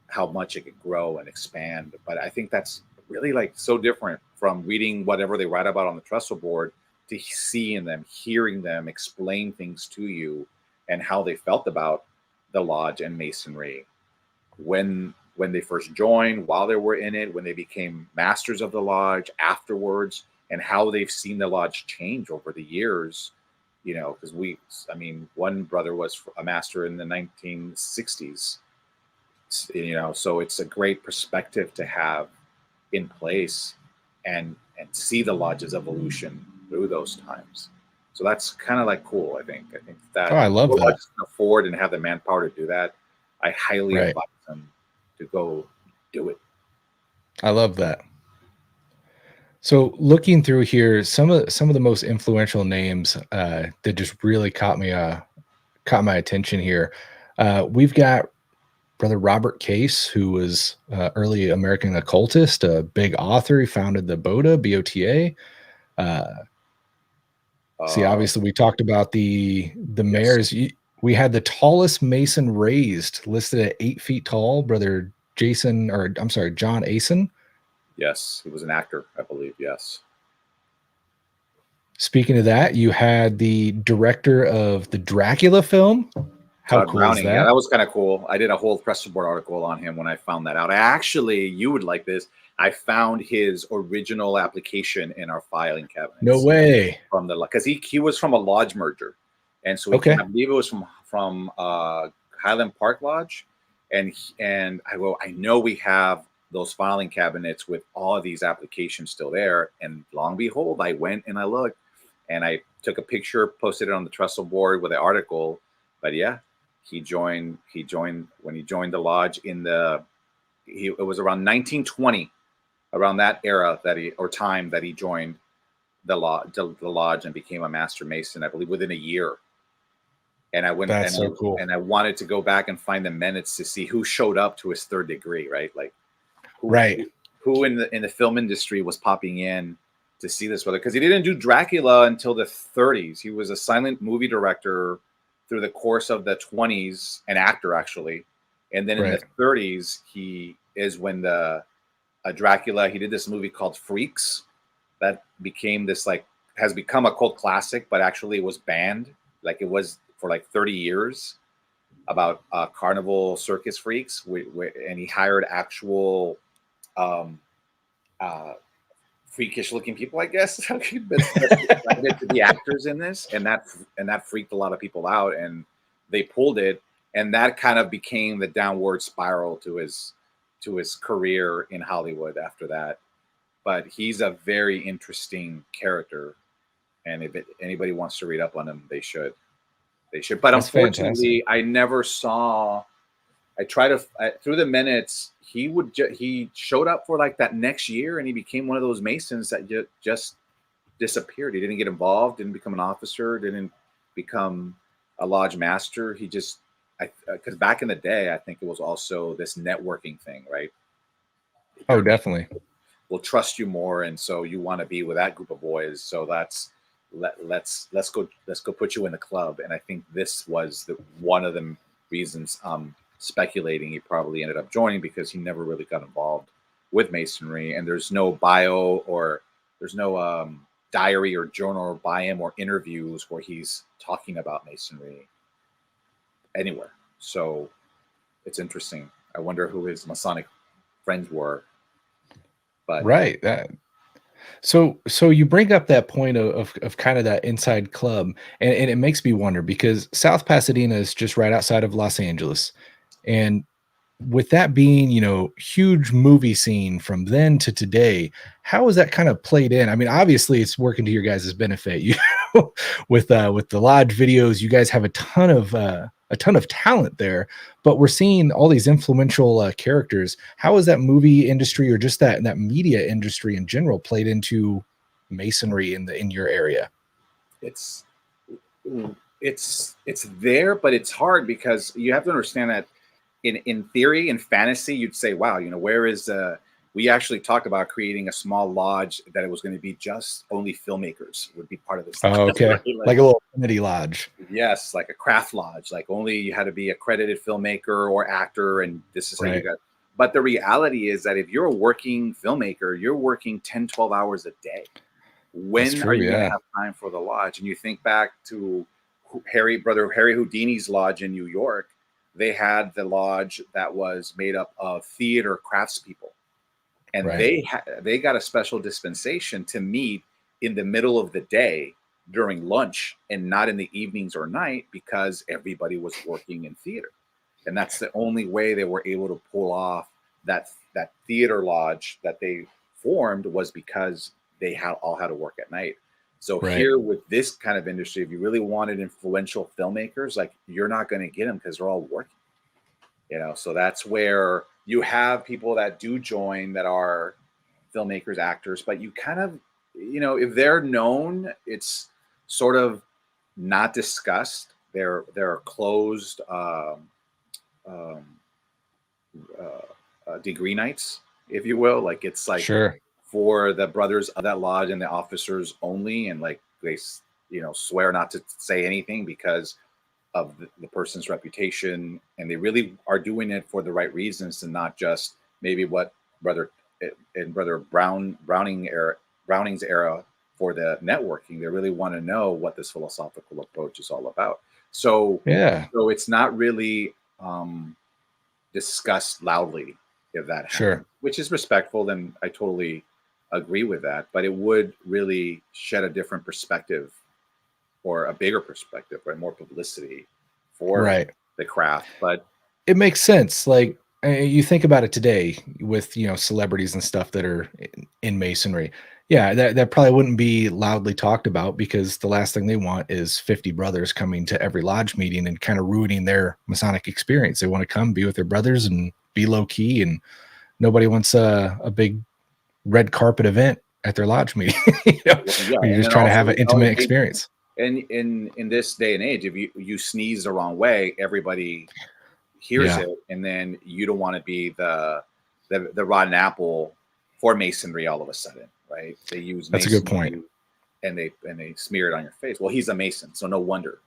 how much it could grow and expand. But I think that's really like so different from reading whatever they write about on the trestle board to seeing them, hearing them explain things to you and how they felt about the lodge and masonry when they first joined, while they were in it, when they became masters of the lodge afterwards, and how they've seen the lodge change over the years. You know, because one brother was a master in the 1960s, you know, so it's a great perspective to have in place and see the lodge's evolution through those times. So that's kind of like cool. I think that I love that. Lodges can afford and have the manpower to do that. I highly advise them to go do it. I love that. So looking through here, some of the most influential names that just really caught my attention here. We've got Brother Robert Case, who was early American occultist, a big author. He founded the BOTA. See, obviously, we talked about the mayors. We had the tallest Mason raised, listed at 8 feet tall, Brother John Asen. Yes, he was an actor, I believe. Yes. Speaking of that, you had the director of the Dracula film. How cool is that? Yeah, that was kind of cool. I did a whole press report article on him when I found that out. You would like this. I found his original application in our filing cabinets. No way. Because he was from a lodge merger, and so I believe it was from Highland Park Lodge, and I know we have those filing cabinets with all of these applications still there. And lo and behold, I went and I looked, and I took a picture, posted it on the trestle board with the article. But yeah, he joined when he joined the lodge it was around 1920, around that era time that he joined the lodge and became a master mason, I believe within a year. And I went and I wanted to go back and find the minutes to see who showed up to his third degree, right? Like who in the film industry was popping in to see this brother, because he didn't do Dracula until the 30s. He was a silent movie director through the course of the 20s, an actor actually, and then in the 30s he is when Dracula, he did this movie called Freaks that became has become a cult classic, but actually it was banned, like it was for like 30 years, about carnival circus freaks, and he hired actual freakish looking people, I guess, to be actors in this, and that freaked a lot of people out, and they pulled it, and that kind of became the downward spiral to his career in Hollywood after that. But he's a very interesting character, and if anybody wants to read up on him, they should. But that's unfortunately, fantastic. I never saw. I tried to through the minutes. He showed up for like that next year, and he became one of those Masons that just disappeared. He didn't get involved, didn't become an officer, didn't become a lodge master. He just, because back in the day, I think it was also this networking thing, right? Oh, definitely. Will trust you more, and so you want to be with that group of boys. So let's go put you in the club. And I think this was one of the reasons. Speculating he probably ended up joining, because he never really got involved with Masonry, and there's no bio or there's no diary or journal by him or interviews where he's talking about Masonry anywhere. So it's interesting. I wonder who his Masonic friends were. But so you bring up that point of kind of that inside club, and it makes me wonder, because South Pasadena is just right outside of Los Angeles. And with that being, huge movie scene from then to today, how is that kind of played in? I mean, obviously it's working to your guys' benefit. With the lodge videos, you guys have a ton of talent there, but we're seeing all these influential characters. How is that movie industry, or just that media industry in general, played into Masonry in your area? It's it's there, but it's hard because you have to understand that in theory, in fantasy, you'd say, wow, where is we actually talked about creating a small lodge that it was going to be just only filmmakers would be part of this. Oh, okay. Right? Like a little community lodge. Yes, like a craft lodge, like only you had to be accredited filmmaker or actor, and this is how you got. But the reality is that if you're a working filmmaker, you're working 10, 12 hours a day. When are you going to have time for the lodge? And you think back to Brother Harry Houdini's lodge in New York. They had the lodge that was made up of theater craftspeople. And they got a special dispensation to meet in the middle of the day during lunch and not in the evenings or night because everybody was working in theater. And that's the only way they were able to pull off that theater lodge that they formed, was because they all had to work at night. So here with this kind of industry, if you really wanted influential filmmakers, like, you're not going to get them because they're all working. So that's where you have people that do join that are filmmakers, actors, but you kind of, if they're known, it's sort of not discussed. They're closed degree nights, if you will. Like, it's like for the brothers of that lodge and the officers only, and like they swear not to say anything because of the person's reputation, and they really are doing it for the right reasons and not just maybe what Brother Browning's era for the networking. They really want to know what this philosophical approach is all about. So so it's not really discussed loudly, if that happens, which is respectful. Then I totally agree with that, but it would really shed a different perspective, or a bigger perspective, or more publicity for the craft. But it makes sense. Like, you think about it today with, celebrities and stuff that are in masonry. Yeah, that probably wouldn't be loudly talked about, because the last thing they want is 50 brothers coming to every lodge meeting and kind of ruining their Masonic experience. They want to come be with their brothers and be low key, and nobody wants a big red carpet event at their lodge meeting. You're just trying to have an intimate experience. And in this day and age, if you sneeze the wrong way, everybody hears it, and then you don't want to be the rotten apple for masonry all of a sudden, right? They use that's a good point, and they smear it on your face. Well, he's a Mason, so no wonder.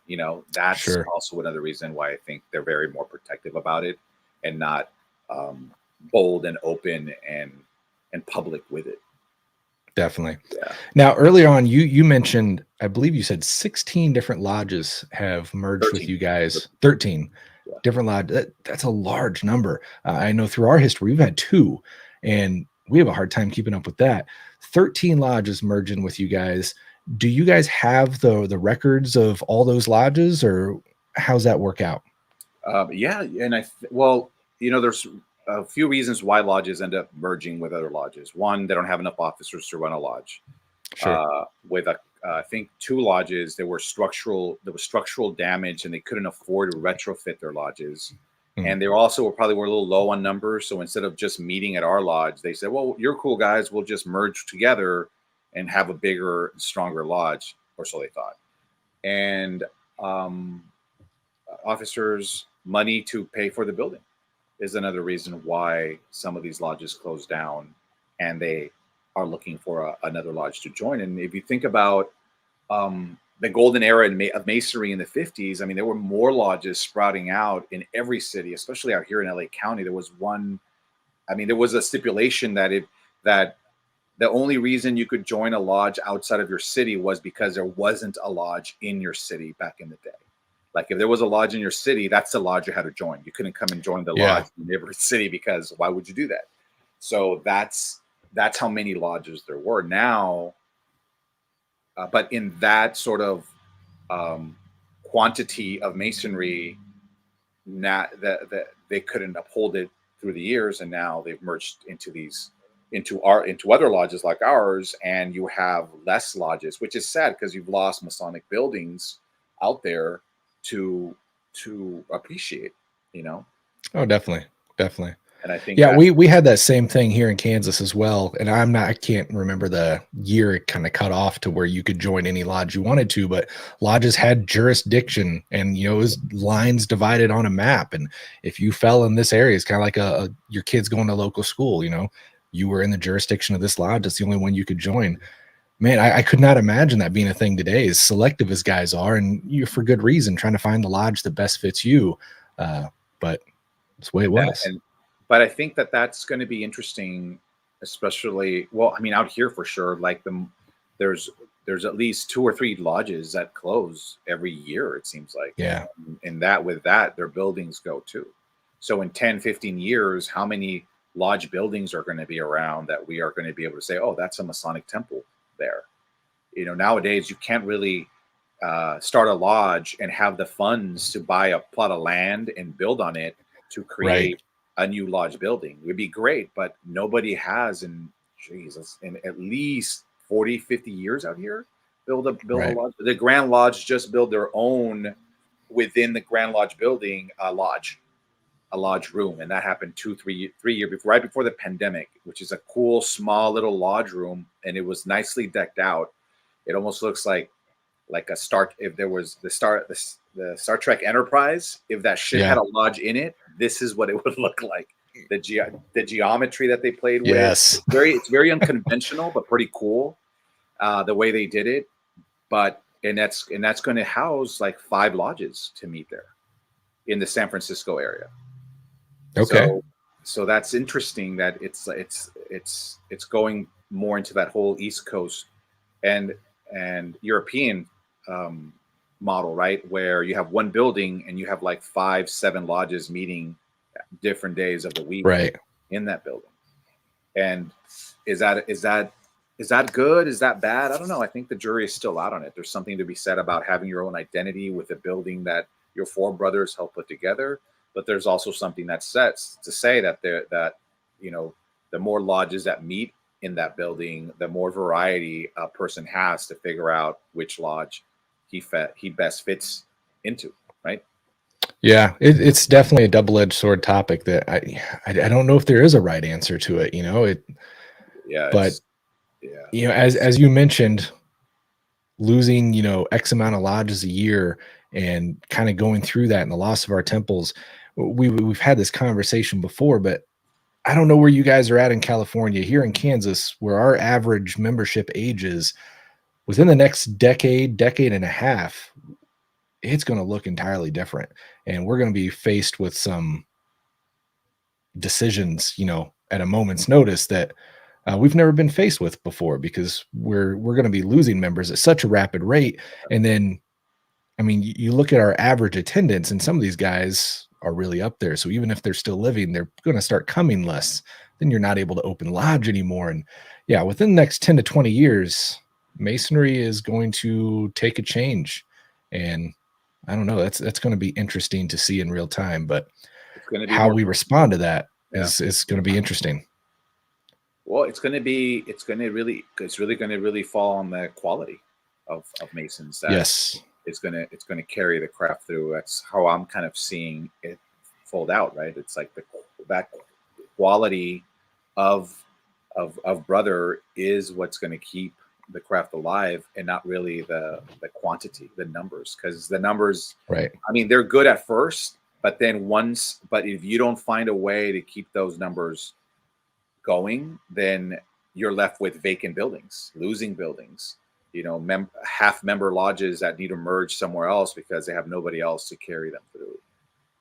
That's also another reason why I think they're very more protective about it, and not bold and open and public with it. Definitely. Yeah. Now, earlier on, you mentioned, I believe you said 16 different lodges have merged 13. With you guys. 13 different lodges. That's a large number. I know through our history, we've had 2, and we have a hard time keeping up with that. 13 lodges merging with you guys. Do you guys have the records of all those lodges, or how's that work out? Yeah, and there's a few reasons why lodges end up merging with other lodges. One, they don't have enough officers to run a lodge. With I think 2 lodges, there was structural damage, and they couldn't afford to retrofit their lodges. And they were probably a little low on numbers. So instead of just meeting at our lodge, they said, well, you're cool guys, we'll just merge together and have a bigger, stronger lodge, or so they thought. And officers, money to pay for the building is another reason why some of these lodges close down, and they are looking for another lodge to join. And if you think about the golden era of masonry in the 50s, I mean, there were more lodges sprouting out in every city, especially out here in LA County. There was a stipulation that the only reason you could join a lodge outside of your city was because there wasn't a lodge in your city back in the day. Like, if there was a lodge in your city, that's the lodge you had to join. You couldn't come and join the lodge in every city, because why would you do that? So that's how many lodges there were now. But in that sort of quantity of masonry, they couldn't uphold it through the years, and now they've merged into other lodges like ours, and you have less lodges, which is sad because you've lost Masonic buildings out there to appreciate, Oh, definitely. And I think Yeah, we had that same thing here in Kansas as well. And I can't remember the year it kind of cut off to where you could join any lodge you wanted to, but lodges had jurisdiction, and it was lines divided on a map. And if you fell in this area, it's kind of like your kids going to local school, you were in the jurisdiction of this lodge. That's the only one you could join. Man, I could not imagine that being a thing today, as selective as guys are, and you for good reason, trying to find the lodge that best fits you. But that's the way it was. But I think that that's going to be interesting, especially, well, I mean, out here for sure, like there's at least 2 or 3 lodges that close every year, it seems like. Yeah. And that with that, their buildings go too. So in 10, 15 years, how many lodge buildings are going to be around that we are going to be able to say, oh, that's a Masonic temple there? Nowadays you can't really start a lodge and have the funds to buy a plot of land and build on it to create a new lodge building. It would be great, but nobody has in at least 40, 50 years out here build a lodge. The Grand Lodge just built their own within the Grand Lodge building, a lodge room, and that happened 3 years before, right before the pandemic, which is a cool small little lodge room, and it was nicely decked out. It almost looks like if there was the Star Trek Enterprise, if that ship had a lodge in it, this is what it would look like. The geometry that they played with. Yes. It's very unconventional, but pretty cool. The way they did it. And that's going to house like 5 lodges to meet there in the San Francisco area. Okay. So that's interesting that it's going more into that whole East Coast and European model, right? Where you have one building and you have like 5, 7 lodges meeting different days of the week in that building. And is that good? Is that bad? I don't know. I think the jury is still out on it. There's something to be said about having your own identity with a building that your 4 brothers helped put together. But there's also something that sets to say that the more lodges that meet in that building, the more variety a person has to figure out which lodge he best fits into, right? Yeah, it's definitely a double-edged sword topic that I don't know if there is a right answer to it. As you mentioned, losing X amount of lodges a year and kind of going through that and the loss of our temples. We've had this conversation before, but I don't know where you guys are at in California. Here in Kansas, where our average membership age is, within the next decade and a half, it's going to look entirely different. And we're going to be faced with some decisions, at a moment's notice that we've never been faced with before, because we're going to be losing members at such a rapid rate. And then, I mean, you look at our average attendance, and some of these guys are really up there. So even if they're still living, they're going to start coming less. Then you're not able to open lodge anymore. And yeah, within the next 10 to 20 years, Masonry is going to take a change. And I don't know, that's going to be interesting to see in real time, but how we respond to that is going to be interesting. Well, it's really going to really fall on the quality of Masons. Yes. It's going to carry the craft through. That's how I'm kind of seeing it fold out, right? It's like that quality of brother is what's going to keep the craft alive, and not really the quantity, the numbers, because the numbers, right? I mean, they're good at first, but if you don't find a way to keep those numbers going, then you're left with vacant buildings, losing buildings. Half member lodges that need to merge somewhere else because they have nobody else to carry them through.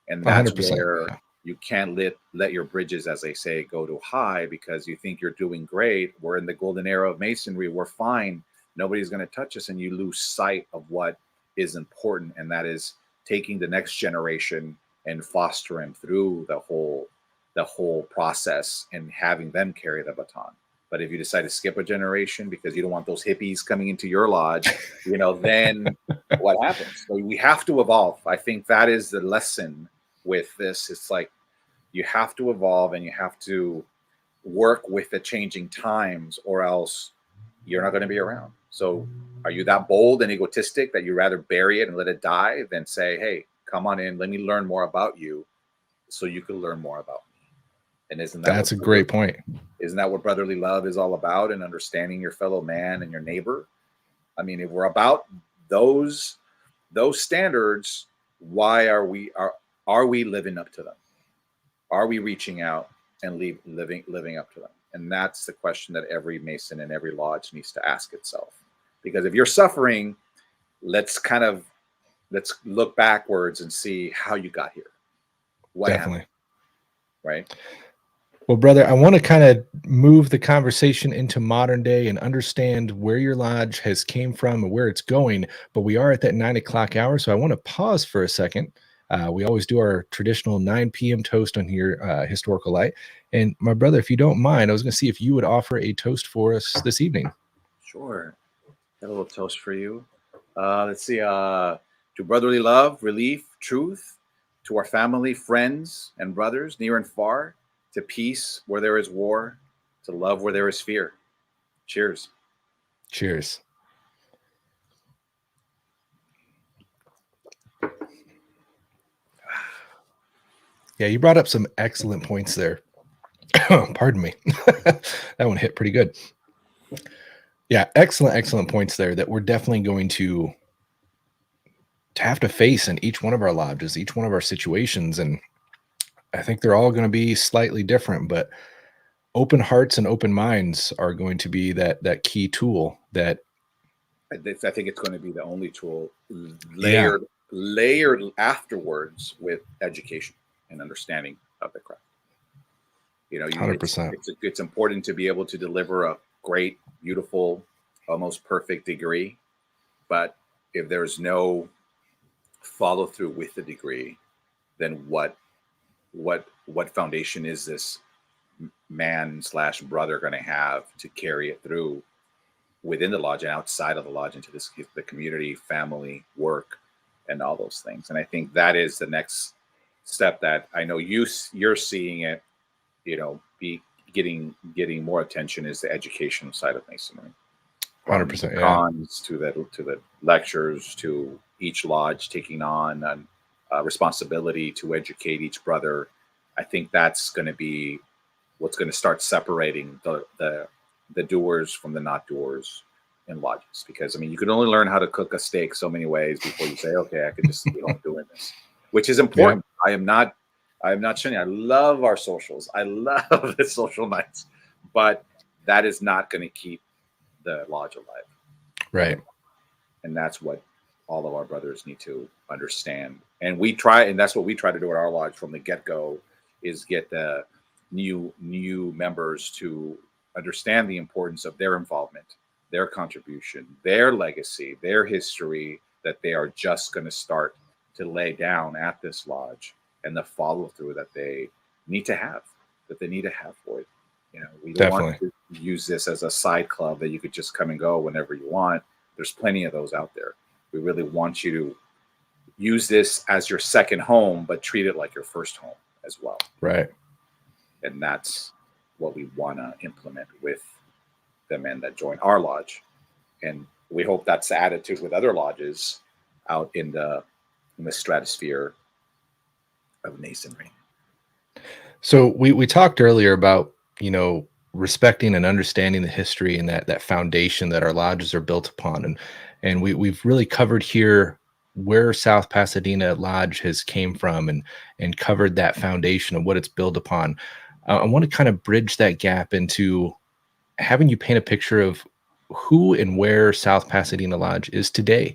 And that's 100%, where you can't let your bridges, as they say, go too high because you think you're doing great. We're in the golden era of Masonry. We're fine. Nobody's going to touch us. And you lose sight of what is important. And that is taking the next generation and fostering through the whole process and having them carry the baton. But if you decide to skip a generation because you don't want those hippies coming into your lodge, then what happens? So we have to evolve. I think that is the lesson with this. It's like you have to evolve and you have to work with the changing times, or else you're not going to be around. So are you that bold and egotistic that you rather bury it and let it die than say, hey, come on in, let me learn more about you so you can learn more about me? And isn't that That's a great point. Isn't that what brotherly love is all about? And understanding your fellow man and your neighbor. I mean, if we're about those standards, why are we living up to them? Are we reaching out and living up to them? And that's the question that every Mason and every lodge needs to ask itself. Because if you're suffering, let's look backwards and see how you got here. What Definitely. happened? Right. Well, brother, I want to kind of move the conversation into modern day and understand where your lodge has came from and where it's going. But we are at that 9 o'clock hour, so I want to pause for a second. We always do our traditional 9 p.m. toast on here, Historical Light. And my brother, if you don't mind, I was going to see if you would offer a toast for us this evening. Sure. Got a little toast for you. Let's see. To brotherly love, relief, truth, to our family, friends, and brothers, near and far, to peace where there is war, to love where there is fear. Cheers. Cheers. Yeah, you brought up some excellent points there. Pardon me. That one hit pretty good. Yeah, excellent points there that we're definitely going to have to face in each one of our lodges, each one of our situations. And I think they're all going to be slightly different, but open hearts and open minds are going to be that key tool that I think it's going to be the only tool layered afterwards with education and understanding of the craft. 100%. It's important to be able to deliver a great, beautiful, almost perfect degree. But if there's no follow through with the degree, then what foundation is this man/brother going to have to carry it through within the lodge and outside of the lodge into the community, family, work, and all those things? And I think that is the next step that I know you're seeing it, be getting more attention, is the educational side of Masonry. 100%. Yeah. Cons to the lectures, to each lodge taking on responsibility to educate each brother. I think that's going to be what's going to start separating the doers from the not doers in lodges. Because I mean, you can only learn how to cook a steak so many ways before you say, okay, I can just keep on doing this, which is important. Yeah. I am not showing. I love our socials. I love the social nights, but that is not going to keep the lodge alive. Right. And that's what all of our brothers need to understand. And that's what we try to do at our lodge from the get-go, is get the new members to understand the importance of their involvement, their contribution, their legacy, their history, that they are just going to start to lay down at this lodge, and the follow through that they need to have for it. We don't want to use this as a side club that you could just come and go whenever you want. There's plenty of those out there. We really want you to use this as your second home, but treat it like your first home as well. Right. And that's what we want to implement with the men that join our lodge. And we hope that's the attitude with other lodges out in the stratosphere of Masonry. So we talked earlier about, respecting and understanding the history and that foundation that our lodges are built upon. And we've really covered here where South Pasadena Lodge has came from and covered that foundation of what it's built upon. I want to kind of bridge that gap into having you paint a picture of who and where South Pasadena Lodge is today.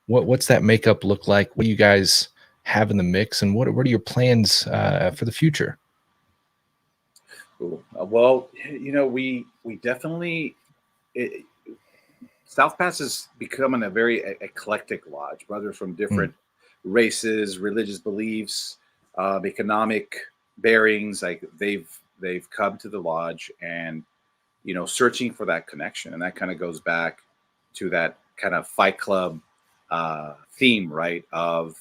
What's that makeup look like? What do you guys have in the mix, and what are your plans for the future? Well, we definitely South Pass is becoming a very eclectic lodge. Brothers from different races, religious beliefs, economic bearings. Like they've come to the lodge and searching for that connection, and that kind of goes back to that kind of Fight Club theme, right? Of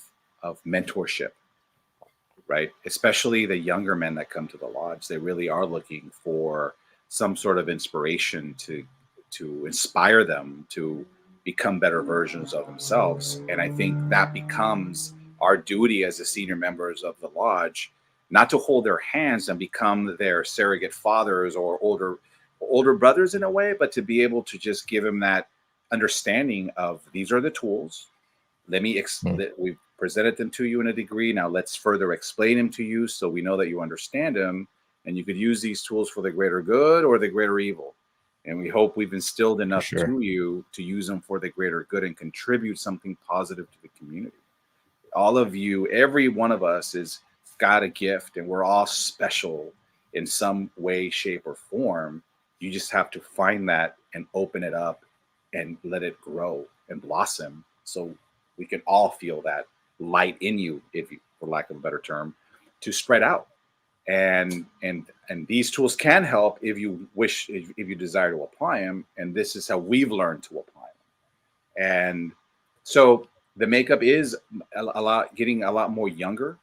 mentorship. Right, especially the younger men that come to the lodge, they really are looking for some sort of inspiration to inspire them to become better versions of themselves. And I think that becomes our duty as the senior members of the lodge not to hold their hands and become their surrogate fathers or older brothers in a way, but to be able to just give them that understanding of these are the tools. We've presented them to you in a degree. Now let's further explain them to you so we know that you understand them, and you could use these tools for the greater good or the greater evil. And we hope we've instilled enough to you to use them for the greater good and contribute something positive to the community. All of you, every one of us is got a gift, and we're all special in some way, shape, or form. You just have to find that and open it up and let it grow and blossom, so we can all feel that light in you, if you, for lack of a better term, to spread out. And these tools can help if you wish, if you desire to apply them. And this is how we've learned to apply them. And so the makeup is getting a lot more younger,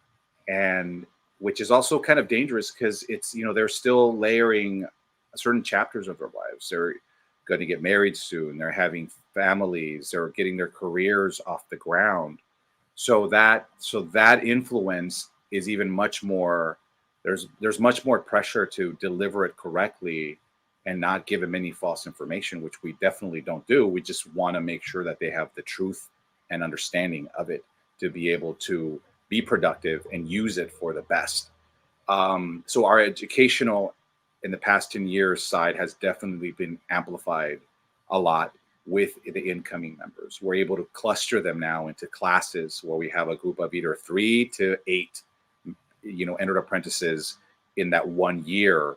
and which is also kind of dangerous because it's, they're still layering certain chapters of their lives. They're going to get married soon. They're having families. They're getting their careers off the ground. So that influence is even much more. There's much more pressure to deliver it correctly and not give them any false information, which we definitely don't do. We just want to make sure that they have the truth and understanding of it to be able to be productive and use it for the best. So our educational in the past 10 years side has definitely been amplified a lot with the incoming members. We're able to cluster them now into classes where we have a group of either 3 to 8 entered apprentices in that 1 year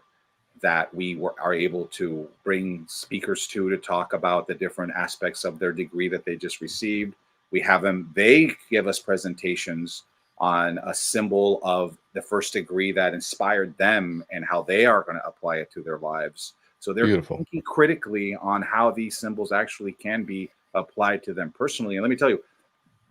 that we are able to bring speakers to talk about the different aspects of their degree that they just received. We have them, they give us presentations on a symbol of the first degree that inspired them and how they are going to apply it to their lives. So they're thinking critically on how these symbols actually can be applied to them personally. And let me tell you,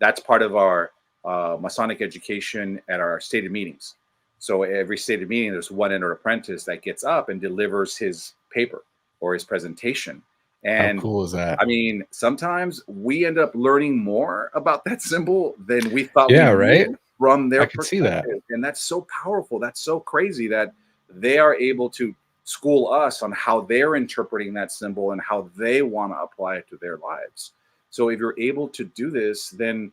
that's part of our Masonic education at our stated meetings. So every stated meeting, there's one entered apprentice that gets up and delivers his paper or his presentation. And how cool is that? I mean, sometimes we end up learning more about that symbol than we thought right? From their I could see that. And that's so powerful. That's so crazy that they are able to school us on how they're interpreting that symbol and how they want to apply it to their lives. So if you're able to do this, then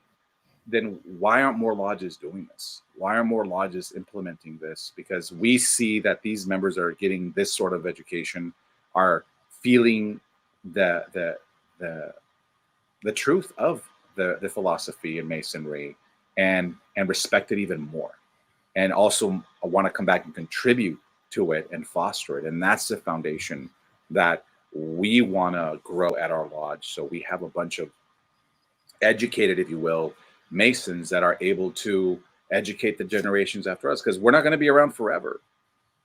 why aren't more lodges doing this? Why aren't more lodges implementing this? Because we see that these members that are getting this sort of education are feeling the truth of the philosophy in Masonry and respect it even more, and also want to come back and contribute to it and foster it. And that's the foundation that we want to grow at our lodge. So we have a bunch of educated, if you will, Masons that are able to educate the generations after us, because we're not going to be around forever,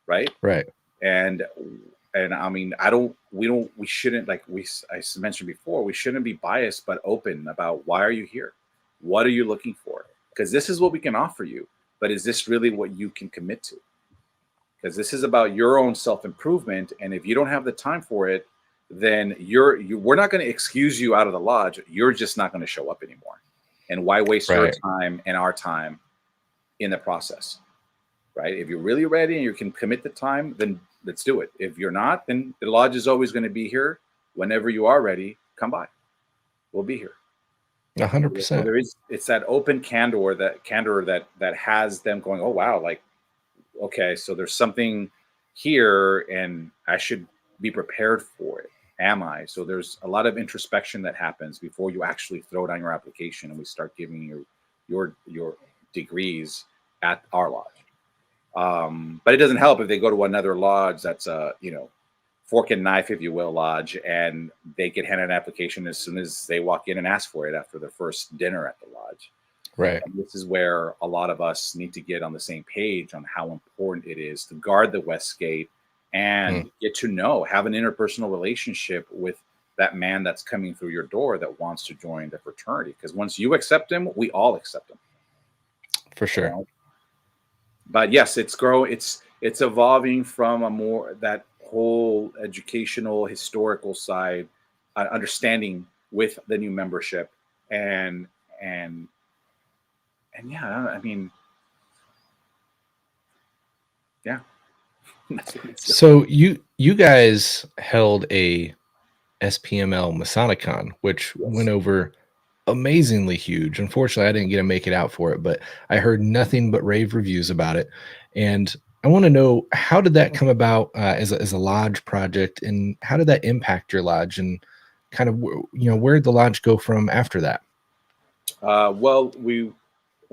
right? Right. And I mean, we shouldn't, like I mentioned before, we shouldn't be biased but open about why are you here? What are you looking for? Because this is what we can offer you, but is this really what you can commit to? Because this is about your own self-improvement, and if you don't have the time for it, then we're not going to excuse you out of the lodge. You're just not going to show up anymore. And why waste your time and our time in the process, right? If you're really ready and you can commit the time, then let's do it. If you're not, then the lodge is always going to be here. Whenever you are ready, come by. We'll be here. 100%. So it's that open candor that has them going, oh wow, like, okay, so there's something here and I should be prepared for it. Am I? So there's a lot of introspection that happens before you actually throw down your application and we start giving you your degrees at our lodge. But it doesn't help if they go to another lodge that's fork and knife, if you will, lodge, and they get handed an application as soon as they walk in and ask for it after their first dinner at the lodge. Right. And this is where a lot of us need to get on the same page on how important it is to guard the West Gate and get to have an interpersonal relationship with that man that's coming through your door that wants to join the fraternity. Because once you accept him, we all accept him. For sure. But yes, it's evolving from that whole educational historical side, understanding with the new membership and yeah, I mean, yeah. So you guys held a SPML Masonicon, which went over amazingly huge. Unfortunately, I didn't get to make it out for it, but I heard nothing but rave reviews about it. And I want to know, how did that come about as a lodge project, and how did that impact your lodge, and kind of where did the lodge go from after that? Well,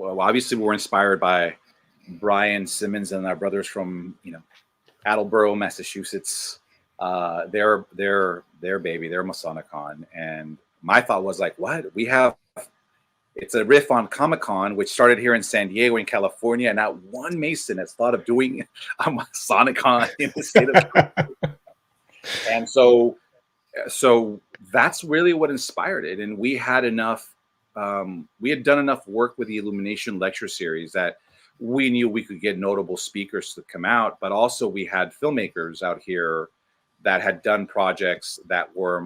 obviously we were inspired by Brian Simmons and our brothers from Attleboro, Massachusetts. Their baby, their Masonicon, and my thought was like, what? It's a riff on Comic-Con, which started here in San Diego in California, and not one Mason has thought of doing a Masonicon in the state of and so that's really what inspired it. And we had enough, we had done enough work with the Illumination lecture series that we knew we could get notable speakers to come out, but also we had filmmakers out here that had done projects that were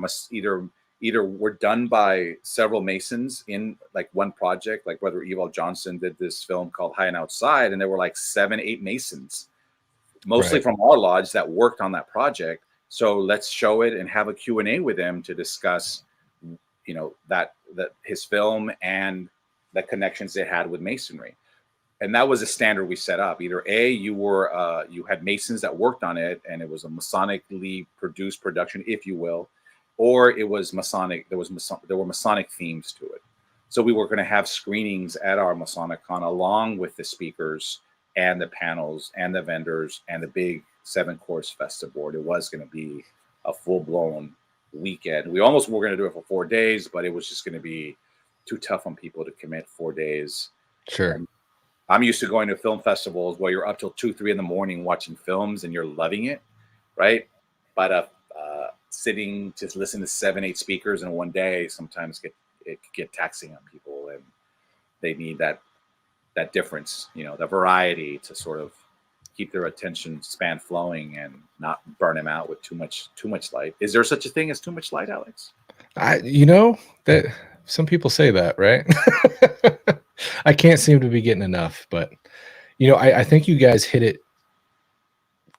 either were done by several Masons in like one project, like Brother Ewald Johnson did this film called High and Outside, and there were like 7-8 Masons, mostly from our lodge, that worked on that project. So let's show it and have a Q&A with them to discuss, that his film and the connections they had with Masonry. And that was a standard we set up. Either you had Masons that worked on it, and it was a Masonically produced production, if you will, or it was Masonic. There were Masonic themes to it. So we were going to have screenings at our Masonicon along with the speakers and the panels and the vendors and the big 7-course festive board. It was going to be a full-blown weekend. We almost were going to do it for 4 days, but it was just going to be too tough on people to commit 4 days. Sure. And I'm used to going to film festivals where you're up till 2-3 in the morning watching films and you're loving it, right? But sitting to listen to 7-8 speakers in one day sometimes it could get taxing on people, and they need that difference, the variety to sort of keep their attention span flowing and not burn them out with too much light. Is there such a thing as too much light, Alex? That some people say that, right? I can't seem to be getting enough, but I think you guys hit it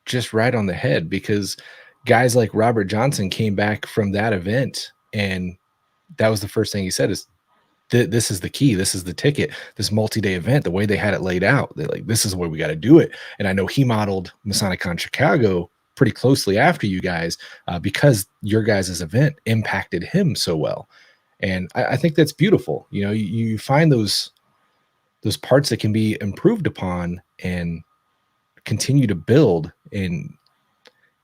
just right on the head, because guys like Robert Johnson came back from that event, and that was the first thing he said is, this is the key. This is the ticket. This multi-day event, the way they had it laid out, they're like, this is where we got to do it. And I know he modeled Masonicon Chicago pretty closely after you guys, because your guys' event impacted him so well. And I think that's beautiful. You find those parts that can be improved upon and continue to build. And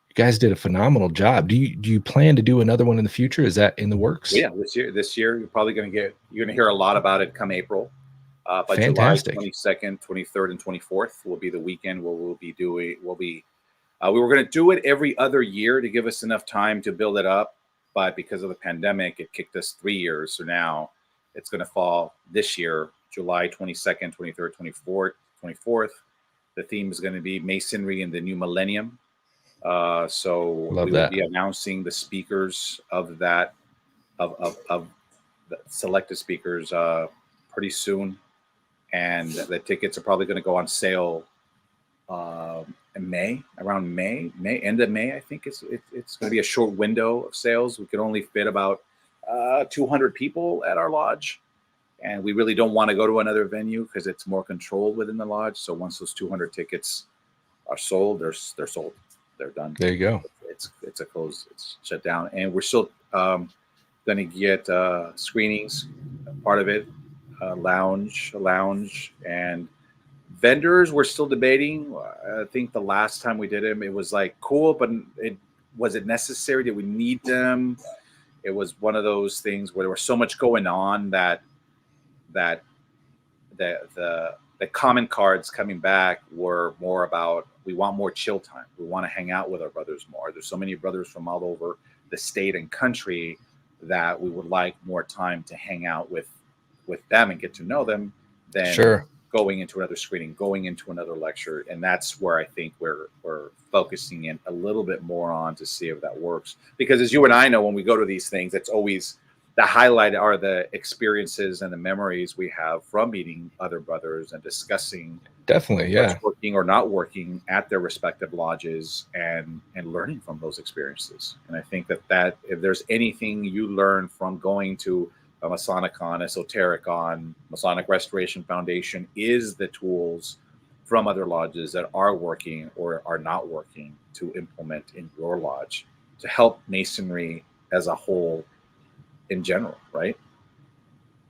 you guys did a phenomenal job. Do you plan to do another one in the future? Is that in the works? Yeah, this year you're probably going to hear a lot about it come April. But Fantastic. July 22nd, 23rd, and 24th will be the weekend where we were going to do it every other year to give us enough time to build it up, but because of the pandemic, it kicked us 3 years. So now it's going to fall this year, July 22nd, 23rd, 24th. The theme is going to be Masonry in the New Millennium. So we will be announcing the speakers of the selected speakers pretty soon, and the tickets are probably going to go on sale in May, end of May. I think it's going to be a short window of sales. We could only fit about 200 people at our lodge, and we really don't want to go to another venue because it's more controlled within the lodge. So once those 200 tickets are sold, they're sold. They're done. There you go. It's a close. It's shut down, and we're still going to get screenings. Part of it, lounge, and vendors. We're still debating. I think the last time we did them, it was like cool, but was it necessary? Did we need them? It was one of those things where there was so much going on that the common cards coming back were more about, we want more chill time. We want to hang out with our brothers more. There's so many brothers from all over the state and country that we would like more time to hang out with them and get to know them than going into another screening, going into another lecture. And that's where I think we're focusing in a little bit more on to see if that works. Because as you and I know, when we go to these things, it's always highlight are the experiences and the memories we have from meeting other brothers and discussing Definitely, yeah. what's working or not working at their respective lodges, and learning from those experiences. And I think that if there's anything you learn from going to a Masonicon, Esotericon, Masonic Restoration Foundation, is the tools from other lodges that are working or are not working to implement in your lodge to help Masonry as a whole in general, right?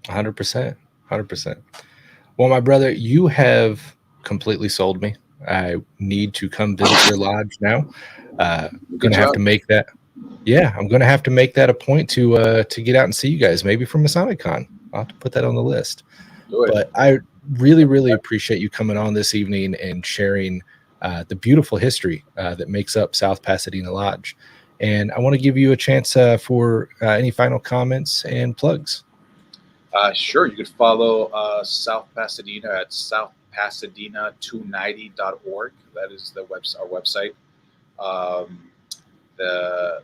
100%. 100%. Well, my brother, you have completely sold me. I need to come visit your lodge now. Gonna have to make that. Yeah, I'm gonna have to make that a point to get out and see you guys, maybe from Masonicon. I'll have to put that on the list. But I really, really appreciate you coming on this evening and sharing the beautiful history that makes up South Pasadena Lodge. And I want to give you a chance for any final comments and plugs. Sure, you could follow South Pasadena at southpasadena290.org. That is our website. The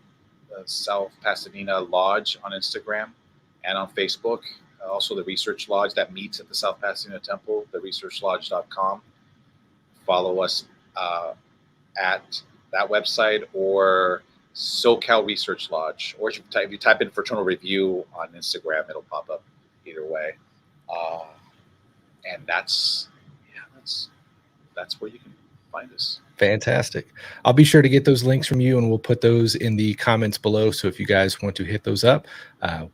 South Pasadena Lodge on Instagram and on Facebook. Also the Research Lodge that meets at the South Pasadena Temple, theresearchlodge.com. Follow us at that website, or SoCal Research Lodge, or if you type in Fraternal Review on Instagram, it'll pop up either way. And that's where you can find us. Fantastic. I'll be sure to get those links from you, and we'll put those in the comments below. So if you guys want to hit those up,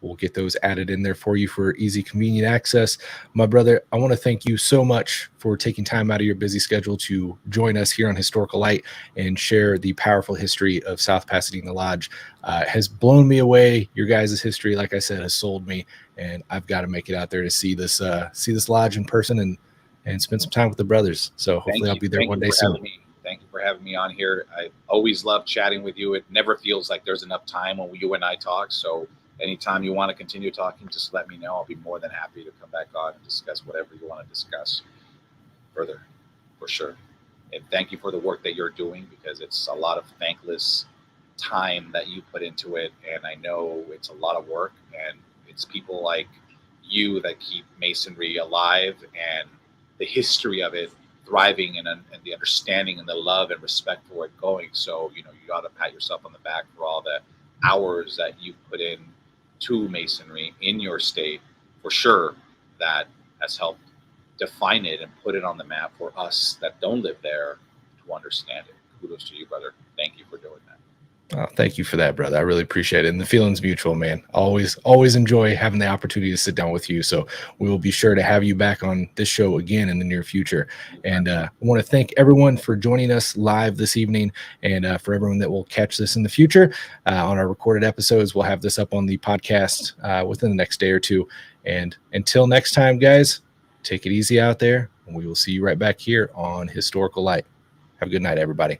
we'll get those added in there for you for easy, convenient access. My brother, I want to thank you so much for taking time out of your busy schedule to join us here on Historical Light and share the powerful history of South Pasadena Lodge. Has blown me away. Your guys' history, like I said, has sold me, and I've got to make it out there to see this lodge in person and spend some time with the brothers. So hopefully I'll be there one day soon. Thank you for having me on here. I always love chatting with you. It never feels like there's enough time when you and I talk. So anytime you want to continue talking, just let me know. I'll be more than happy to come back on and discuss whatever you want to discuss further, for sure. And thank you for the work that you're doing, because it's a lot of thankless time that you put into it. And I know it's a lot of work, and it's people like you that keep Masonry alive and the history of it thriving, and the understanding and the love and respect for it going. So, you got to pat yourself on the back for all the hours that you put in to Masonry in your state. For sure, that has helped define it and put it on the map for us that don't live there to understand it. Kudos to you, brother. Thank you for doing that. Oh, thank you for that, brother. I really appreciate it. And the feeling's mutual, man. Always enjoy having the opportunity to sit down with you. So we will be sure to have you back on this show again in the near future. And I want to thank everyone for joining us live this evening, and for everyone that will catch this in the future on our recorded episodes. We'll have this up on the podcast within the next day or two. And until next time, guys, take it easy out there, and we will see you right back here on Historical Light. Have a good night, everybody.